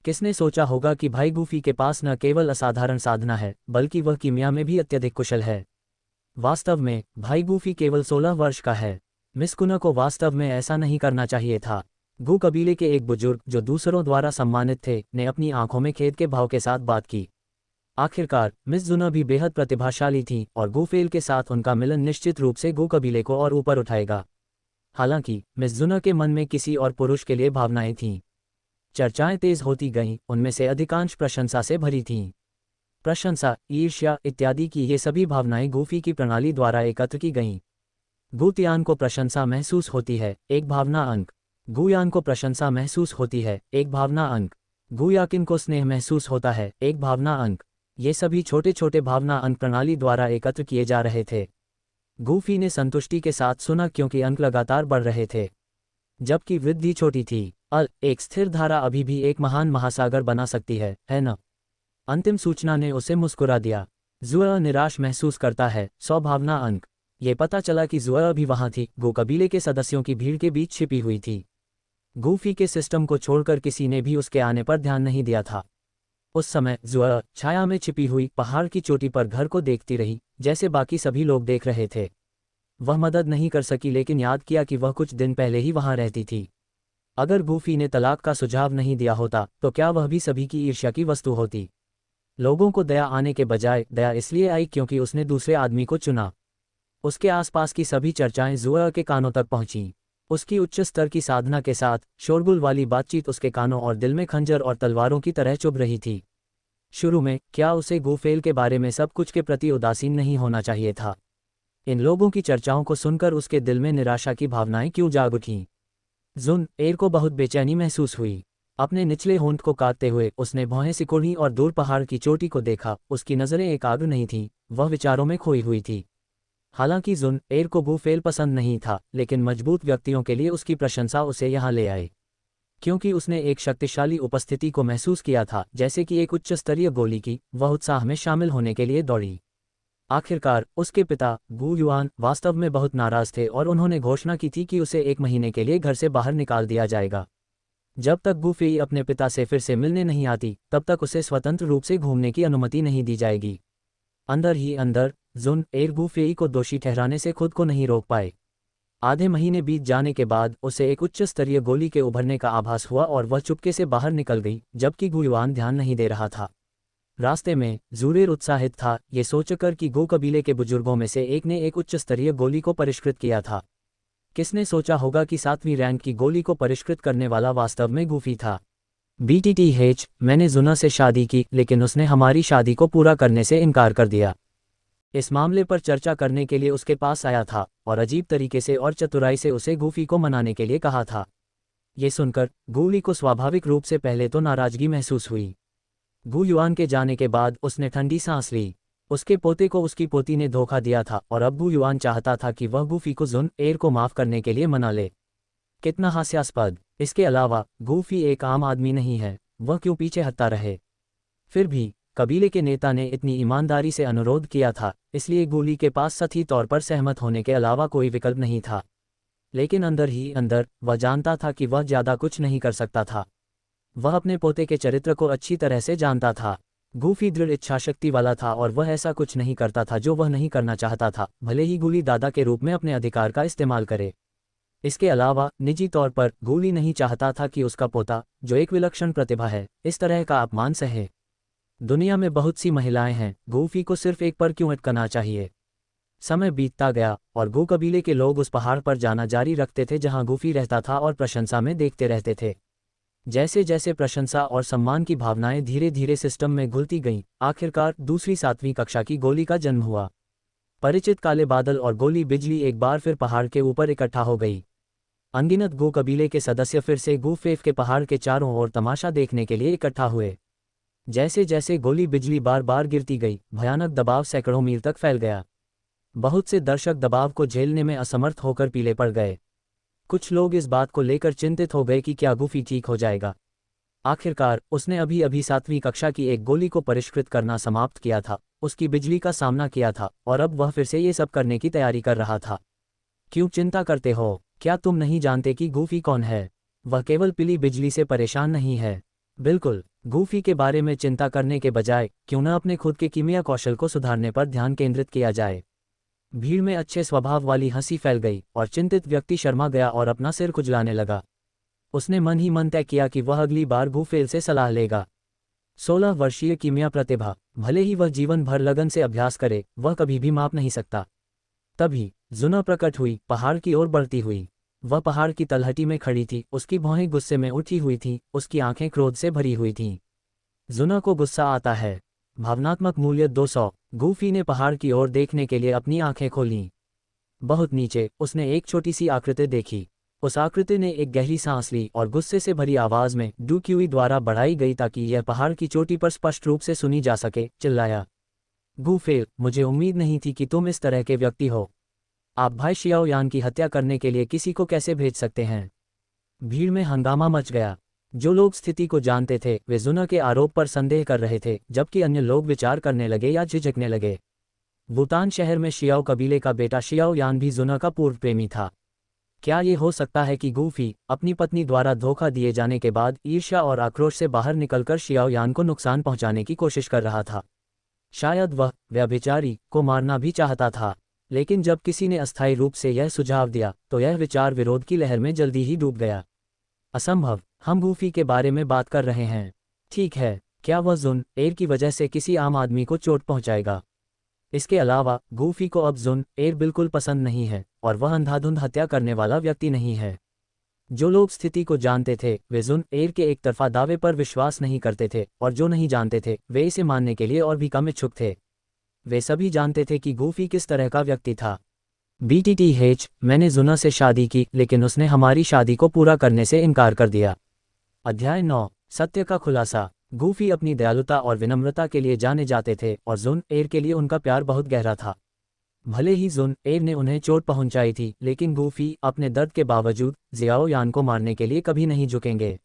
किसने सोचा होगा कि भाई गूफी के पास न केवल असाधारण साधना है, बल्कि वह कीमिया में भी अत्यधिक कुशल है। वास्तव में भाई गूफी केवल 16 वर्ष का है। मिस कुना को वास्तव में ऐसा नहीं करना चाहिए था। गू कबीले के एक बुजुर्ग जो दूसरों द्वारा सम्मानित थे ने अपनी आंखों में खेद के भाव के साथ बात की। आखिरकार मिस जुना भी बेहद प्रतिभाशाली थी और गू फेल के साथ उनका मिलन निश्चित रूप से गू कबीले को और ऊपर उठाएगा। हालांकि मिस जुना के मन में किसी और पुरुष के लिए भावनाएं थीं। चर्चाएं तेज होती गईं, उनमें से अधिकांश प्रशंसा से भरी थीं। प्रशंसा, ईर्ष्या इत्यादि की ये सभी भावनाएं गूफी की प्रणाली द्वारा एकत्र की गईं। गूतियान को प्रशंसा महसूस होती है, एक भावना अंक। गुयान को प्रशंसा महसूस होती है, एक भावना अंक। गुयाकिन को स्नेह महसूस होता है, एक भावना अंक। ये सभी छोटे छोटे भावना अंक प्रणाली द्वारा एकत्र किए जा रहे थे। गूफी ने संतुष्टि के साथ सुना क्योंकि अंक लगातार बढ़ रहे थे, जबकि वृद्धि छोटी थी। एक स्थिर धारा अभी भी एक महान महासागर बना सकती है न? अंतिम सूचना ने उसे मुस्कुरा दिया। जुआ निराश महसूस करता है, 100 भावना अंक। ये पता चला कि जुआ भी वहां थी, गो कबीले के सदस्यों की भीड़ के बीच छिपी हुई थी। गूफी के सिस्टम को छोड़कर किसी ने भी उसके आने पर ध्यान नहीं दिया था। उस समय जुआ छाया में छिपी हुई पहाड़ की चोटी पर घर को देखती रही, जैसे बाकी सभी लोग देख रहे थे। वह मदद नहीं कर सकी, लेकिन याद किया कि वह कुछ दिन पहले ही वहां रहती थी। अगर गूफी ने तलाक का सुझाव नहीं दिया होता तो क्या वह भी सभी की ईर्ष्या की वस्तु होती? लोगों को दया आने के बजाय दया इसलिए आई क्योंकि उसने दूसरे आदमी को चुना। उसके आसपास की सभी चर्चाएं जुआ के कानों तक पहुंचीं। उसकी उच्च स्तर की साधना के साथ शोरगुल वाली बातचीत उसके कानों और दिल में खंजर और तलवारों की तरह चुभ रही थी। शुरू में क्या उसे गूफेल के बारे में सब कुछ के प्रति उदासीन नहीं होना चाहिए था? इन लोगों की चर्चाओं को सुनकर उसके दिल में निराशा की भावनाएं क्यों जाग उठीं? जुन एर को बहुत बेचैनी महसूस हुई। अपने निचले होंठ को काटते हुए उसने भौहें सिकोड़ी और दूर पहाड़ की चोटी को देखा। उसकी नज़रें एकाग्र नहीं थीं, वह विचारों में खोई हुई थी। हालांकि जुन एर को गूफेल पसंद नहीं था, लेकिन मजबूत व्यक्तियों के लिए उसकी प्रशंसा उसे यहाँ ले आए, क्योंकि उसने एक शक्तिशाली उपस्थिति को महसूस किया था, जैसे कि एक उच्च स्तरीय गोली की। वह उत्साह में शामिल होने के लिए दौड़ी। आखिरकार उसके पिता गू युआन वास्तव में बहुत नाराज थे और उन्होंने घोषणा की थी कि उसे 1 महीने के लिए घर से बाहर निकाल दिया जाएगा। जब तक गूफी अपने पिता से फिर से मिलने नहीं आती, तब तक उसे स्वतंत्र रूप से घूमने की अनुमति नहीं दी जाएगी। अंदर ही अंदर जुन एर गूफी को दोषी ठहराने से खुद को नहीं रोक पाए। आधे महीने बीत जाने के बाद उसे एक उच्च स्तरीय गोली के उभरने का आभास हुआ और वह चुपके से बाहर निकल गई, जबकि गू युआन ध्यान नहीं दे रहा था। रास्ते में जूरेर उत्साहित था, ये सोचकर कि गो कबीले के बुजुर्गों में से एक ने एक उच्च स्तरीय गोली को परिष्कृत किया था। किसने सोचा होगा कि 7वीं रैंक की गोली को परिष्कृत करने वाला वास्तव में गूफी था। BTTH, मैंने जुना से शादी की, लेकिन उसने हमारी शादी को पूरा करने से इनकार कर दिया। इस मामले पर चर्चा करने के लिए उसके पास आया था और अजीब तरीके से और चतुराई से उसे गूफी को मनाने के लिए कहा था। ये सुनकर गूली को स्वाभाविक रूप से पहले तो नाराजगी महसूस हुई। गू युआन के जाने के बाद उसने ठंडी सांस ली। उसके पोते को उसकी पोती ने धोखा दिया था और अब गू युआन चाहता था कि वह गूफी को जुन एर को माफ करने के लिए मना ले। कितना हास्यास्पद! इसके अलावा गूफी एक आम आदमी नहीं है, वह क्यों पीछे हटता रहे? फिर भी कबीले के नेता ने इतनी ईमानदारी से अनुरोध किया था, इसलिए गूली के पास सही तौर पर सहमत होने के अलावा कोई विकल्प नहीं था। लेकिन अंदर ही अंदर वह जानता था कि वह ज़्यादा कुछ नहीं कर सकता था। वह अपने पोते के चरित्र को अच्छी तरह से जानता था। गूफी दृढ़ इच्छाशक्ति वाला था और वह ऐसा कुछ नहीं करता था जो वह नहीं करना चाहता था, भले ही गूली दादा के रूप में अपने अधिकार का इस्तेमाल करे। इसके अलावा निजी तौर पर गूली नहीं चाहता था कि उसका पोता, जो एक विलक्षण प्रतिभा है, इस तरह का अपमान सहे। दुनिया में बहुत सी महिलाएं हैं, गूफी को सिर्फ एक पर क्यों अटकना चाहिए? समय बीतता गया और गू कबीले के लोग उस पहाड़ पर जाना जारी रखते थे जहां गूफी रहता था और प्रशंसा में देखते रहते थे। जैसे जैसे प्रशंसा और सम्मान की भावनाएं धीरे धीरे सिस्टम में घुलती गईं, आखिरकार दूसरी 7वीं कक्षा की गोली का जन्म हुआ। परिचित काले बादल और गोली बिजली एक बार फिर पहाड़ के ऊपर इकट्ठा हो गई। अनगिनत गू कबीले के सदस्य फिर से गू फेफ के पहाड़ के चारों ओर तमाशा देखने के लिए इकट्ठा हुए। जैसे जैसे गोली बिजली बार बार गिरती गई, भयानक दबाव सैकड़ों मील तक फैल गया। बहुत से दर्शक दबाव को झेलने में असमर्थ होकर पीले पड़ गए। कुछ लोग इस बात को लेकर चिंतित हो गए कि क्या गूफी ठीक हो जाएगा। आखिरकार उसने अभी अभी 7वीं कक्षा की एक गोली को परिष्कृत करना समाप्त किया था, उसकी बिजली का सामना किया था और अब वह फिर से ये सब करने की तैयारी कर रहा था। क्यों चिंता करते हो? क्या तुम नहीं जानते कि गूफी कौन है? वह केवल पीली बिजली से परेशान नहीं है। बिल्कुल, गूफी के बारे में चिंता करने के बजाय क्यों न अपने खुद के कीमिया कौशल को सुधारने पर ध्यान केंद्रित किया जाए। भीड़ में अच्छे स्वभाव वाली हंसी फैल गई और चिंतित व्यक्ति शर्मा गया और अपना सिर खुजलाने लगा। उसने मन ही मन तय किया कि वह अगली बार भूफेल से सलाह लेगा। 16 वर्षीय कीमिया प्रतिभा, भले ही वह जीवन भर लगन से अभ्यास करे, वह कभी भी माप नहीं सकता। तभी जुना प्रकट हुई, पहाड़ की ओर बढ़ती हुई। वह पहाड़ की तलहटी में खड़ी थी, उसकी भौहें गुस्से में उठी हुई थीं, उसकी आंखें क्रोध से भरी हुई थीं। जुना को गुस्सा आता है। भावनात्मक मूल्य 200। गूफी ने पहाड़ की ओर देखने के लिए अपनी आंखें खोलीं। बहुत नीचे उसने एक छोटी सी आकृति देखी। उस आकृति ने एक गहरी सांस ली और गुस्से से भरी आवाज में, डू क्यूई द्वारा बढ़ाई गई ताकि यह पहाड़ की चोटी पर स्पष्ट रूप से सुनी जा सके, चिल्लाया, गूफेल, मुझे उम्मीद नहीं थी कि तुम इस तरह के व्यक्ति हो। आप भाई शियाओ यान की हत्या करने के लिए किसी को कैसे भेज सकते हैं? भीड़ में हंगामा मच गया। जो लोग स्थिति को जानते थे वे जुना के आरोप पर संदेह कर रहे थे, जबकि अन्य लोग विचार करने लगे या झिझकने लगे। वुतान शहर में शियाओ कबीले का बेटा शियाओ यान भी जुना का पूर्व प्रेमी था। क्या ये हो सकता है कि गूफी अपनी पत्नी द्वारा धोखा दिए जाने के बाद ईर्ष्या और आक्रोश से बाहर निकलकर शियाओ यान को नुकसान पहुंचाने की कोशिश कर रहा था? शायद वह व्यभिचारी को मारना भी चाहता था, लेकिन जब किसी ने अस्थायी रूप से यह सुझाव दिया तो यह विचार विरोध की लहर में जल्दी ही डूब गया। असंभव, हम गूफी के बारे में बात कर रहे हैं। ठीक है, क्या वह जुन एर की वजह से किसी आम आदमी को चोट पहुंचाएगा? इसके अलावा गूफी को अब जुन एर बिल्कुल पसंद नहीं है और वह अंधाधुंध हत्या करने वाला व्यक्ति नहीं है। जो लोग स्थिति को जानते थे वे जुन एर के एक तरफा दावे पर विश्वास नहीं करते थे, और जो नहीं जानते थे वे इसे मानने के लिए और भी कम इच्छुक थे। वे सभी जानते थे कि गूफी किस तरह का व्यक्ति था। BTTH, मैंने जुना से शादी की लेकिन उसने हमारी शादी को पूरा करने से इनकार कर दिया। अध्याय 9, सत्य का खुलासा। गूफी अपनी दयालुता और विनम्रता के लिए जाने जाते थे और जुन एर के लिए उनका प्यार बहुत गहरा था। भले ही जुन एर ने उन्हें चोट पहुंचाई थी, लेकिन गूफी अपने दर्द के बावजूद जियाओ यान को मारने के लिए कभी नहीं झुकेंगे।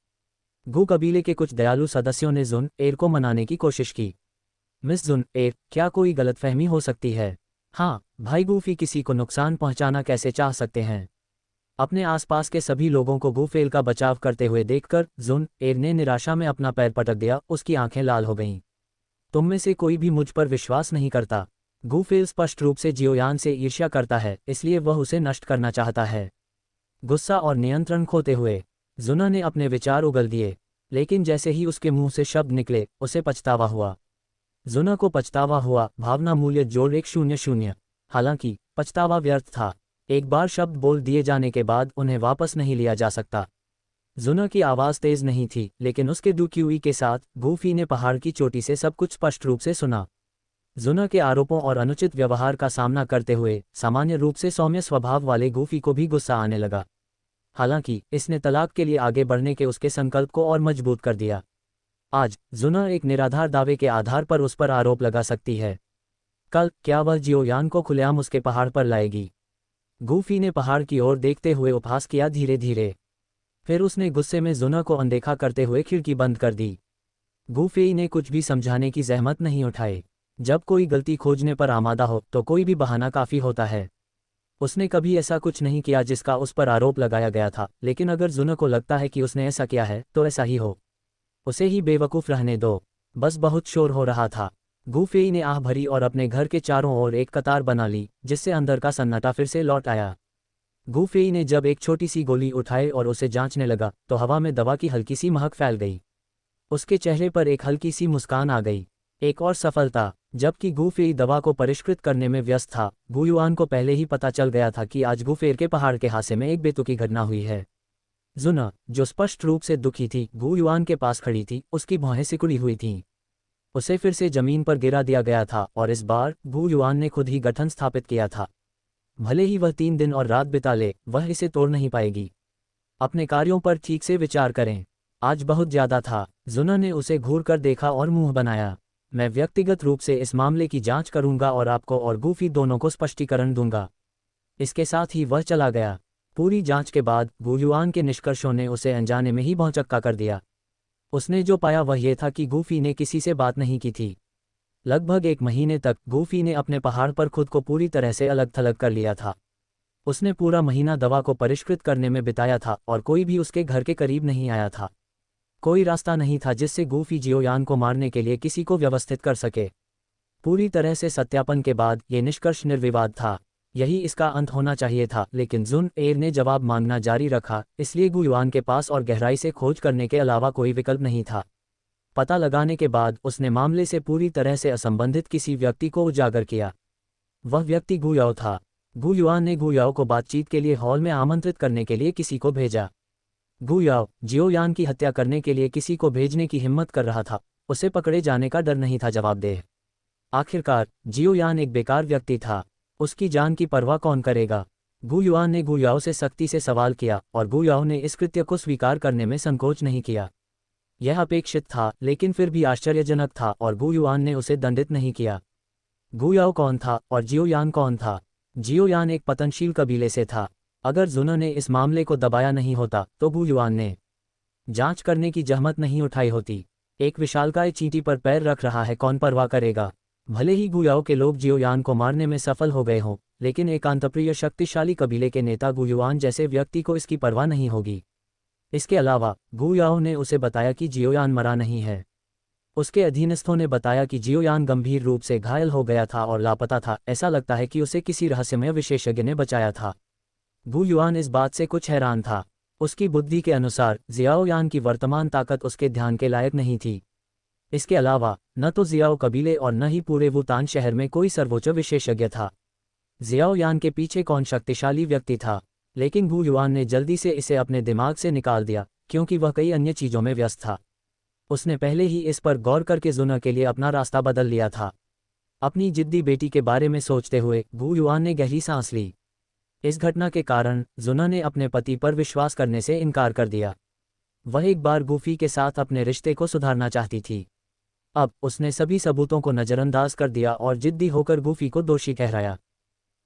गू कबीले के कुछ दयालु सदस्यों ने जुन एर को मनाने की कोशिश की। मिस जुन एर, क्या कोई गलतफहमी हो सकती है? हाँ, भाई गूफी किसी को नुकसान पहुंचाना कैसे चाह सकते हैं? अपने आसपास के सभी लोगों को गूफेल का बचाव करते हुए देखकर जुन एर ने निराशा में अपना पैर पटक दिया। उसकी आंखें लाल हो गईं। तुम में से कोई भी मुझ पर विश्वास नहीं करता। गूफेल स्पष्ट रूप से जियोयान से ईर्ष्या करता है, इसलिए वह उसे नष्ट करना चाहता है। गुस्सा और नियंत्रण खोते हुए जुना ने अपने विचार उगल दिए, लेकिन जैसे ही उसके मुंह से शब्द निकले उसे पछतावा हुआ। जुना को पछतावा हुआ। भावना मूल्य जोड़ 100। हालांकि पछतावा व्यर्थ था। एक बार शब्द बोल दिए जाने के बाद उन्हें वापस नहीं लिया जा सकता। जुना की आवाज़ तेज नहीं थी, लेकिन उसके डूक्यूई के साथ गूफी ने पहाड़ की चोटी से सब कुछ स्पष्ट रूप से सुना। जुना के आरोपों और अनुचित व्यवहार का सामना करते हुए सामान्य रूप से सौम्य स्वभाव वाले गूफी को भी गुस्सा आने लगा। हालांकि इसने तलाक के लिए आगे बढ़ने के उसके संकल्प को और मजबूत कर दिया। आज जुना एक निराधार दावे के आधार पर उस पर आरोप लगा सकती है। कल क्या वह जियोयान को खुलेआम उसके पहाड़ पर लाएगी? गूफी ने पहाड़ की ओर देखते हुए उपहास किया धीरे धीरे। फिर उसने गुस्से में जुना को अनदेखा करते हुए खिड़की बंद कर दी। गूफी ने कुछ भी समझाने की जहमत नहीं उठाई। जब कोई गलती खोजने पर आमादा हो तो कोई भी बहाना काफ़ी होता है। उसने कभी ऐसा कुछ नहीं किया जिसका उस पर आरोप लगाया गया था, लेकिन अगर जुना को लगता है कि उसने ऐसा किया है तो ऐसा ही हो। उसे ही बेवकूफ़ रहने दो। बस बहुत शोर हो रहा था। गूफी ने आह भरी और अपने घर के चारों ओर एक कतार बना ली, जिससे अंदर का सन्नाटा फिर से लौट आया। गूफी ने जब एक छोटी सी गोली उठाई और उसे जांचने लगा तो हवा में दवा की हल्की सी महक फैल गई। उसके चेहरे पर एक हल्की सी मुस्कान आ गई। एक और सफलता। जबकि गूफी दवा को परिष्कृत करने में व्यस्त था, गुयुआन को पहले ही पता चल गया था कि आज गूफेर के पहाड़ के हादसे में एक बेतुकी घटना हुई है। जुना, जो स्पष्ट रूप से दुखी थी, गुयुआन के पास खड़ी थी। उसकी भौहें सिकुड़ी हुई थीं। उसे फिर से जमीन पर गिरा दिया गया था और इस बार गुयुआन ने खुद ही गठन स्थापित किया था। भले ही वह 3 दिन और रात बिता ले, वह इसे तोड़ नहीं पाएगी। अपने कार्यों पर ठीक से विचार करें। आज बहुत ज्यादा था। जुना ने उसे घूर कर देखा और मुंह बनाया। मैं व्यक्तिगत रूप से इस मामले की जांच करूंगा और आपको और गूफी दोनों को स्पष्टीकरण दूंगा। इसके साथ ही वह चला गया। पूरी जांच के बाद गुयुआन के निष्कर्षों ने उसे अनजाने में ही भौंचक्का कर दिया। उसने जो पाया वह ये था कि गूफी ने किसी से बात नहीं की थी। लगभग 1 महीने तक गूफी ने अपने पहाड़ पर खुद को पूरी तरह से अलग थलग कर लिया था। उसने पूरा महीना दवा को परिष्कृत करने में बिताया था और कोई भी उसके घर के करीब नहीं आया था। कोई रास्ता नहीं था जिससे गूफी जियोयान को मारने के लिए किसी को व्यवस्थित कर सके। पूरी तरह से सत्यापन के बाद ये निष्कर्ष निर्विवाद था। यही इसका अंत होना चाहिए था, लेकिन जुन एर ने जवाब मांगना जारी रखा, इसलिए गु युआन के पास और गहराई से खोज करने के अलावा कोई विकल्प नहीं था। पता लगाने के बाद उसने मामले से पूरी तरह से असंबंधित किसी व्यक्ति को उजागर किया। वह व्यक्ति गु याओ था। गु युआन ने गु याओ को बातचीत के लिए हॉल में आमंत्रित करने के लिए किसी को भेजा। गु याओ जियो यान की हत्या करने के लिए किसी को भेजने की हिम्मत कर रहा था, उसे पकड़े जाने का डर नहीं था जवाबदेह। आखिरकार जियो यान एक बेकार व्यक्ति था, उसकी जान की परवाह कौन करेगा। गु युआन ने गु याओ से सख्ती से सवाल किया और गु याओ ने इस कृत्य को स्वीकार करने में संकोच नहीं किया। यह अपेक्षित था, लेकिन फिर भी आश्चर्यजनक था और गु युआन ने उसे दंडित नहीं किया। गु याओ कौन था और जियो यान कौन था? जियो यान एक पतनशील कबीले से था। अगर जुन ने इस मामले को दबाया नहीं होता तो गु युआन ने जांच करने की जहमत नहीं उठाई होती। एक विशालकाय चींटी पर पैर रख रहा है, कौन परवाह करेगा। भले ही गु याओ के लोग जियो यान को मारने में सफल हो गए हों, लेकिन एकांतप्रिय शक्तिशाली कबीले के नेता गु युआन जैसे व्यक्ति को इसकी परवाह नहीं होगी। इसके अलावा गु याओ ने उसे बताया कि जियो यान मरा नहीं है। उसके अधीनस्थों ने बताया कि जियो यान गंभीर रूप से घायल हो गया था और लापता था। ऐसा लगता है कि उसे किसी रहस्यमय विशेषज्ञ ने बचाया था। गु युआन इस बात से कुछ हैरान था। उसकी बुद्धि के अनुसार जियाओ यान की वर्तमान ताकत उसके ध्यान के लायक नहीं थी। इसके अलावा न तो जियाओ कबीले और न ही पूरे वुतान शहर में कोई सर्वोच्च विशेषज्ञ था। जियाओ यान के पीछे कौन शक्तिशाली व्यक्ति था? लेकिन गु युआन ने जल्दी से इसे अपने दिमाग से निकाल दिया, क्योंकि वह कई अन्य चीज़ों में व्यस्त था। उसने पहले ही इस पर गौर करके जुन के लिए अपना रास्ता बदल लिया था। अपनी जिद्दी बेटी के बारे में सोचते हुए गु युआन ने गहरी सांस ली। इस घटना के कारण जुन ने अपने पति पर विश्वास करने से इनकार कर दिया। वह एक बार गुफी के साथ अपने रिश्ते को सुधारना चाहती थी। अब उसने सभी सबूतों को नज़रअंदाज कर दिया और जिद्दी होकर गुफी को दोषी ठहराया।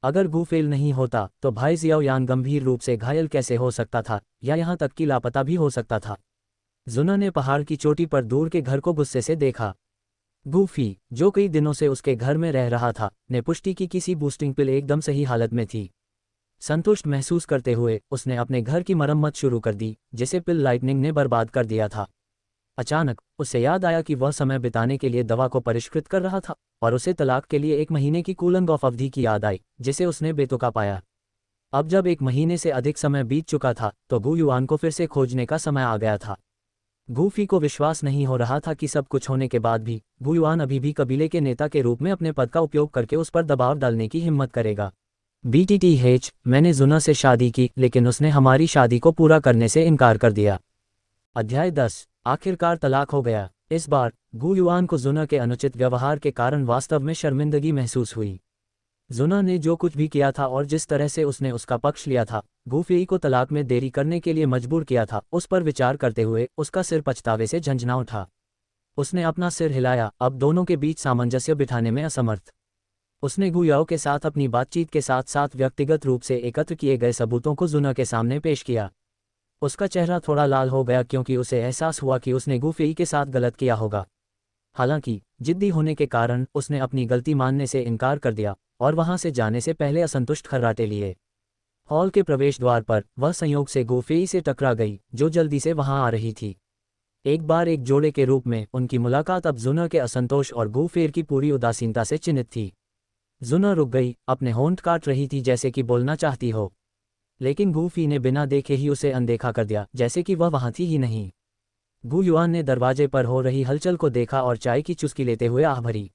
अगर गु फेल नहीं होता तो भाई जियाओ यान गंभीर रूप से घायल कैसे हो सकता था, या यहाँ तक कि लापता भी हो सकता था। जुन ने पहाड़ की चोटी पर दूर के घर को गुस्से से देखा। गुफी, जो कई दिनों से उसके घर में रह रहा था, ने पुष्टि की किसी बूस्टिंग पिल एकदम सही हालत में थी। संतुष्ट महसूस करते हुए उसने अपने घर की मरम्मत शुरू कर दी, जिसे पिल लाइटनिंग ने बर्बाद कर दिया था। अचानक उसे याद आया कि वह समय बिताने के लिए दवा को परिष्कृत कर रहा था, और उसे तलाक के लिए 1 महीने की कूलिंग ऑफ अवधि की याद आई, जिसे उसने बेतुका पाया। अब जब 1 महीने से अधिक समय बीत चुका था तो गु युआन को फिर से खोजने का समय आ गया था। गुफी को विश्वास नहीं हो रहा था कि सब कुछ होने के बाद भी गु युआन अभी भी कबीले के नेता के रूप में अपने पद का उपयोग करके उस पर दबाव डालने की हिम्मत करेगा। BTTH, मैंने जुन से शादी की, लेकिन उसने हमारी शादी को पूरा करने से इनकार कर दिया। अध्याय 10। आखिरकार तलाक हो गया। इस बार गु युआन को जुन के अनुचित व्यवहार के कारण वास्तव में शर्मिंदगी महसूस हुई। जुन ने जो कुछ भी किया था और जिस तरह से उसने उसका पक्ष लिया था, गुफी को तलाक में देरी करने के लिए मजबूर किया था, उस पर विचार करते हुए उसका सिर पछतावे से झंझना उठा। उसने अपना सिर हिलाया, अब दोनों के बीच सामंजस्य बिठाने में असमर्थ। उसने गु याओ के साथ अपनी बातचीत के साथ साथ व्यक्तिगत रूप से एकत्र किए गए सबूतों को जुन के सामने पेश किया। उसका चेहरा थोड़ा लाल हो गया, क्योंकि उसे एहसास हुआ कि उसने गुफी के साथ गलत किया होगा। हालांकि जिद्दी होने के कारण उसने अपनी गलती मानने से इनकार कर दिया और वहां से जाने से पहले असंतुष्ट खर्राटे लिए। हॉल के प्रवेश द्वार पर वह संयोग से गुफी से टकरा गई, जो जल्दी से वहां आ रही थी। एक बार एक जोड़े के रूप में उनकी मुलाकात अब जुन के असंतोष और गुफेर की पूरी उदासीनता से चिन्हित थी। जुन रुक गई, अपने होंठ काट रही थी जैसे कि बोलना चाहती हो, लेकिन गुफी ने बिना देखे ही उसे अनदेखा कर दिया, जैसे कि वह वहां थी ही नहीं। गु युआन ने दरवाजे पर हो रही हलचल को देखा और चाय की चुस्की लेते हुए आह भरी।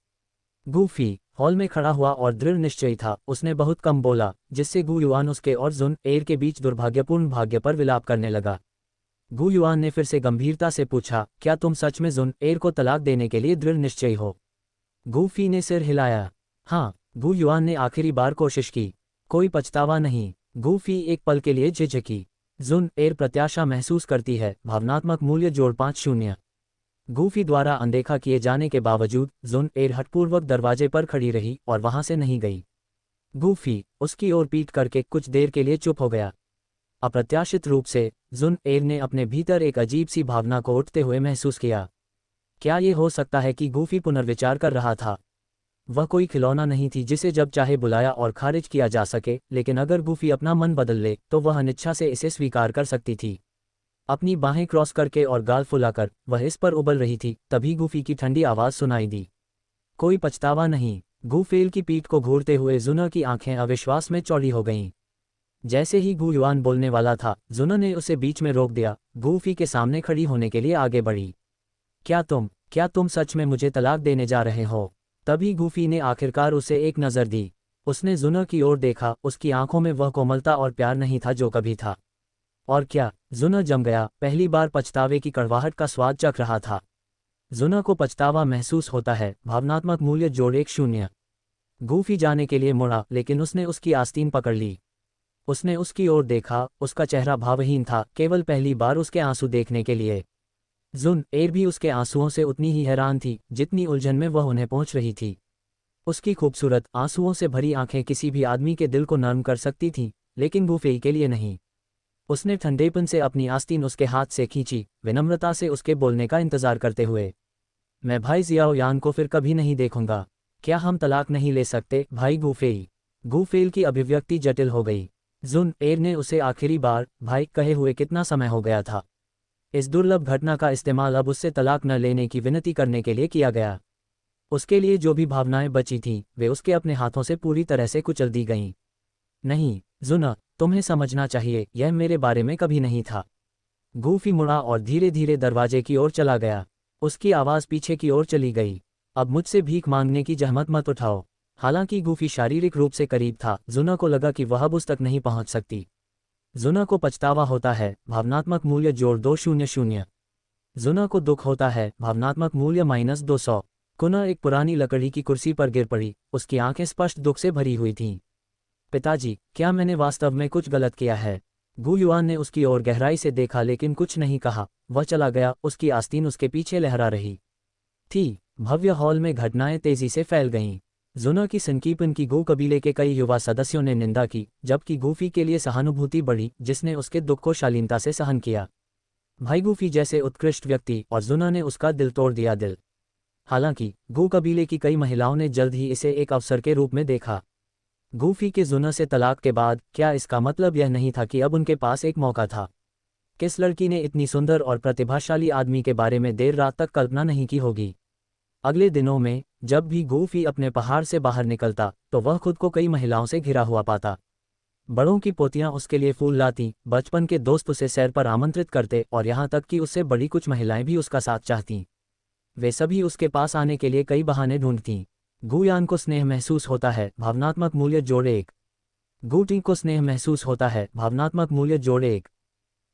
गुफी हॉल में खड़ा हुआ और दृढ़ निश्चयी था। उसने बहुत कम बोला, जिससे गु युआन उसके और जुन एर के बीच दुर्भाग्यपूर्ण भाग्य पर विलाप करने लगा। गु युआन ने फिर से गंभीरता से पूछा, क्या तुम सच में जुन एर को तलाक देने के लिए दृढ़ निश्चयी हो? गुफी ने सिर हिलाया। हाँ। गु युआन ने आखिरी बार कोशिश की। कोई पछतावा नहीं। गुफी एक पल के लिए झिझकी। जुन एर प्रत्याशा महसूस करती है, भावनात्मक मूल्य जोड़ 50। गुफी द्वारा अनदेखा किए जाने के बावजूद जुन एर हठपूर्वक दरवाजे पर खड़ी रही और वहां से नहीं गई। गुफी उसकी ओर पीट करके कुछ देर के लिए चुप हो गया। अप्रत्याशित रूप से जुन एर ने अपने भीतर एक अजीब सी भावना को उठते हुए महसूस किया। क्या ये हो सकता है कि गुफी पुनर्विचार कर रहा था? वह कोई खिलौना नहीं थी जिसे जब चाहे बुलाया और खारिज किया जा सके, लेकिन अगर गुफी अपना मन बदल ले तो वह अनिच्छा से इसे स्वीकार कर सकती थी। अपनी बाहें क्रॉस करके और गाल फुलाकर वह इस पर उबल रही थी, तभी गुफी की ठंडी आवाज़ सुनाई दी। कोई पछतावा नहीं। गूफेल की पीठ को घूरते हुए जुना की आंखें अविश्वास में चौड़ी हो गईं। जैसे ही गू युआन बोलने वाला था, जुना ने उसे बीच में रोक दिया। गूफी के सामने खड़ी होने के लिए आगे बढ़ी। क्या तुम सच में मुझे तलाक देने जा रहे हो? तभी गूफी ने आखिरकार उसे एक नज़र दी। उसने जुना की ओर देखा, उसकी आंखों में वह कोमलता और प्यार नहीं था जो कभी था। और क्या, जुना जम गया, पहली बार पछतावे की कड़वाहट का स्वाद चख रहा था। जुना को पछतावा महसूस होता है, भावनात्मक मूल्य जोड़ 1-0। गूफी जाने के लिए मुड़ा, लेकिन उसने उसकी आस्तीन पकड़ ली। उसने उसकी ओर देखा, उसका चेहरा भावहीन था, केवल पहली बार उसके आंसू देखने के लिए। जुन एर भी उसके आंसुओं से उतनी ही हैरान थी जितनी उलझन में वह उन्हें पहुंच रही थी। उसकी खूबसूरत आंसुओं से भरी आंखें किसी भी आदमी के दिल को नर्म कर सकती थीं, लेकिन गूफी के लिए नहीं। उसने ठंडेपन से अपनी आस्तीन उसके हाथ से खींची, विनम्रता से उसके बोलने का इंतजार करते हुए। मैं भाई जियाओ यान को फिर कभी नहीं देखूंगा। क्या हम तलाक नहीं ले सकते भाई गूफेई? गूफेल की अभिव्यक्ति जटिल हो गई। जुन एर ने उसे आखिरी बार भाई कहे हुए कितना समय हो गया था। इस दुर्लभ घटना का इस्तेमाल अब उससे तलाक न लेने की विनती करने के लिए किया गया। उसके लिए जो भी भावनाएं बची थीं, वे उसके अपने हाथों से पूरी तरह से कुचल दी गईं। नहीं जुना, तुम्हें समझना चाहिए, यह मेरे बारे में कभी नहीं था। गूफी मुड़ा और धीरे धीरे दरवाजे की ओर चला गया। उसकी आवाज़ पीछे की ओर चली गई। अब मुझसे भीख मांगने की जहमत मत उठाओ। हालांकि गूफी शारीरिक रूप से करीब था, जुना को लगा कि वह अब उस तक नहीं पहुंच सकती। जुना को पछतावा होता है, भावनात्मक मूल्य जोड़ 2-0। जुना को दुख होता है, भावनात्मक मूल्य -200। कुना एक पुरानी लकड़ी की कुर्सी पर गिर पड़ी, उसकी आंखें स्पष्ट दुख से भरी हुई थीं। पिताजी, क्या मैंने वास्तव में कुछ गलत किया है? गू युआन ने उसकी ओर गहराई से देखा लेकिन कुछ नहीं कहा। वह चला गया, उसकी आस्तीन उसके पीछे लहरा रही थी। भव्य हॉल में घटनाएं तेजी से फैल गईं। जुना की संकीपन की गू कबीले के कई युवा सदस्यों ने निंदा की, जबकि गूफी के लिए सहानुभूति बढ़ी, जिसने उसके दुख को शालीनता से सहन किया। भाई गूफी जैसे उत्कृष्ट व्यक्ति, और जुना ने उसका दिल तोड़ दिया दिल। हालांकि गू कबीले की कई महिलाओं ने जल्द ही इसे एक अवसर के रूप में देखा। गूफी के जुना से तलाक के बाद क्या इसका मतलब यह नहीं था कि अब उनके पास एक मौका था? किस लड़की ने इतनी सुंदर और प्रतिभाशाली आदमी के बारे में देर रात तक कल्पना नहीं की होगी? अगले दिनों में जब भी गूफी अपने पहाड़ से बाहर निकलता तो वह खुद को कई महिलाओं से घिरा हुआ पाता। बड़ों की पोतियां उसके लिए फूल लाती, बचपन के दोस्त उसे सैर पर आमंत्रित करते, और यहाँ तक कि उससे बड़ी कुछ महिलाएं भी उसका साथ चाहतीं। वे सभी उसके पास आने के लिए कई बहाने ढूंढतीं। गुयान को स्नेह महसूस होता है, भावनात्मक मूल्य जोड़ 1। गूटी को स्नेह महसूस होता है, भावनात्मक मूल्य जोड़ 1।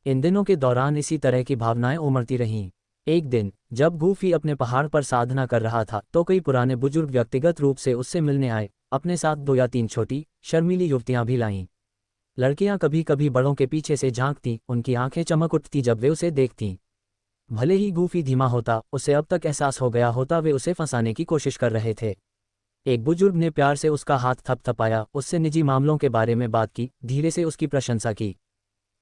इन दिनों के दौरान इसी तरह की भावनाएं उमड़ती रहीं। एक दिन जब गूफी अपने पहाड़ पर साधना कर रहा था तो कई पुराने बुजुर्ग व्यक्तिगत रूप से उससे मिलने आए। अपने साथ 2 या 3 छोटी शर्मीली युवतियां भी लाईं। लड़कियां कभी कभी बड़ों के पीछे से झांकती, उनकी आंखें चमक उठती जब वे उसे देखतीं। भले ही गूफी धीमा होता, उसे अब तक एहसास हो गया होता वे उसे फंसाने की कोशिश कर रहे थे। एक बुजुर्ग ने प्यार से उसका हाथ थपथपाया, उससे निजी मामलों के बारे में बात की, धीरे से उसकी प्रशंसा की।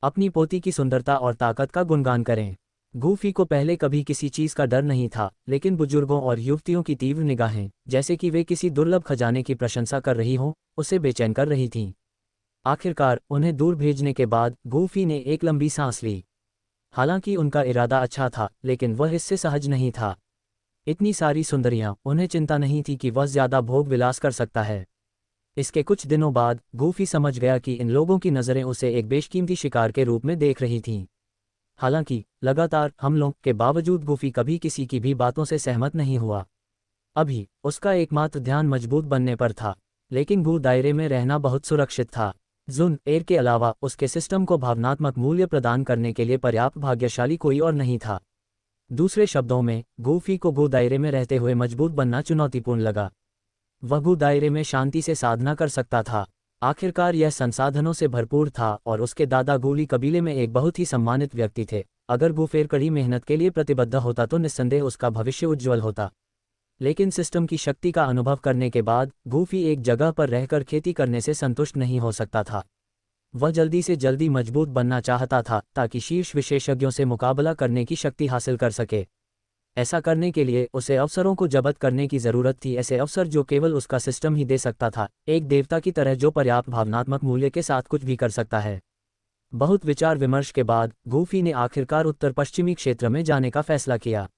अपनी पोती की सुंदरता और ताकत का गुणगान करें। गूफी को पहले कभी किसी चीज का डर नहीं था, लेकिन बुजुर्गों और युवतियों की तीव्र निगाहें, जैसे कि वे किसी दुर्लभ खजाने की प्रशंसा कर रही हों, उसे बेचैन कर रही थीं। आखिरकार उन्हें दूर भेजने के बाद गूफी ने एक लंबी सांस ली। हालांकि उनका इरादा अच्छा था, लेकिन वह इससे सहज नहीं था। इतनी सारी सुंदरियां, उन्हें चिंता नहीं थी कि वह ज्यादा भोग विलास कर सकता है। इसके कुछ दिनों बाद गूफी समझ गया कि इन लोगों की नज़रें उसे एक बेशकीमती शिकार के रूप में देख रही थीं। हालांकि लगातार हमलों के बावजूद गूफी कभी किसी की भी बातों से सहमत नहीं हुआ। अभी उसका एकमात्र ध्यान मजबूत बनने पर था, लेकिन गू दायरे में रहना बहुत सुरक्षित था। जुन एर के अलावा उसके सिस्टम को भावनात्मक मूल्य प्रदान करने के लिए पर्याप्त भाग्यशाली कोई और नहीं था। दूसरे शब्दों में, गूफी को गू दायरे में रहते हुए मजबूत बनना चुनौतीपूर्ण लगा। वह गू दायरे में शांति से साधना कर सकता था। आखिरकार यह संसाधनों से भरपूर था और उसके दादा गूली कबीले में एक बहुत ही सम्मानित व्यक्ति थे। अगर गूफेर कड़ी मेहनत के लिए प्रतिबद्ध होता तो निस्संदेह उसका भविष्य उज्ज्वल होता। लेकिन सिस्टम की शक्ति का अनुभव करने के बाद गूफी एक जगह पर रहकर खेती करने से संतुष्ट नहीं हो सकता था। वह जल्दी से जल्दी मजबूत बनना चाहता था ताकि शीर्ष विशेषज्ञों से मुकाबला करने की शक्ति हासिल कर सके। ऐसा करने के लिए उसे अवसरों को जब्त करने की जरूरत थी, ऐसे अवसर जो केवल उसका सिस्टम ही दे सकता था, एक देवता की तरह जो पर्याप्त भावनात्मक मूल्य के साथ कुछ भी कर सकता है। बहुत विचार विमर्श के बाद गूफी ने आखिरकार उत्तर पश्चिमी क्षेत्र में जाने का फैसला किया।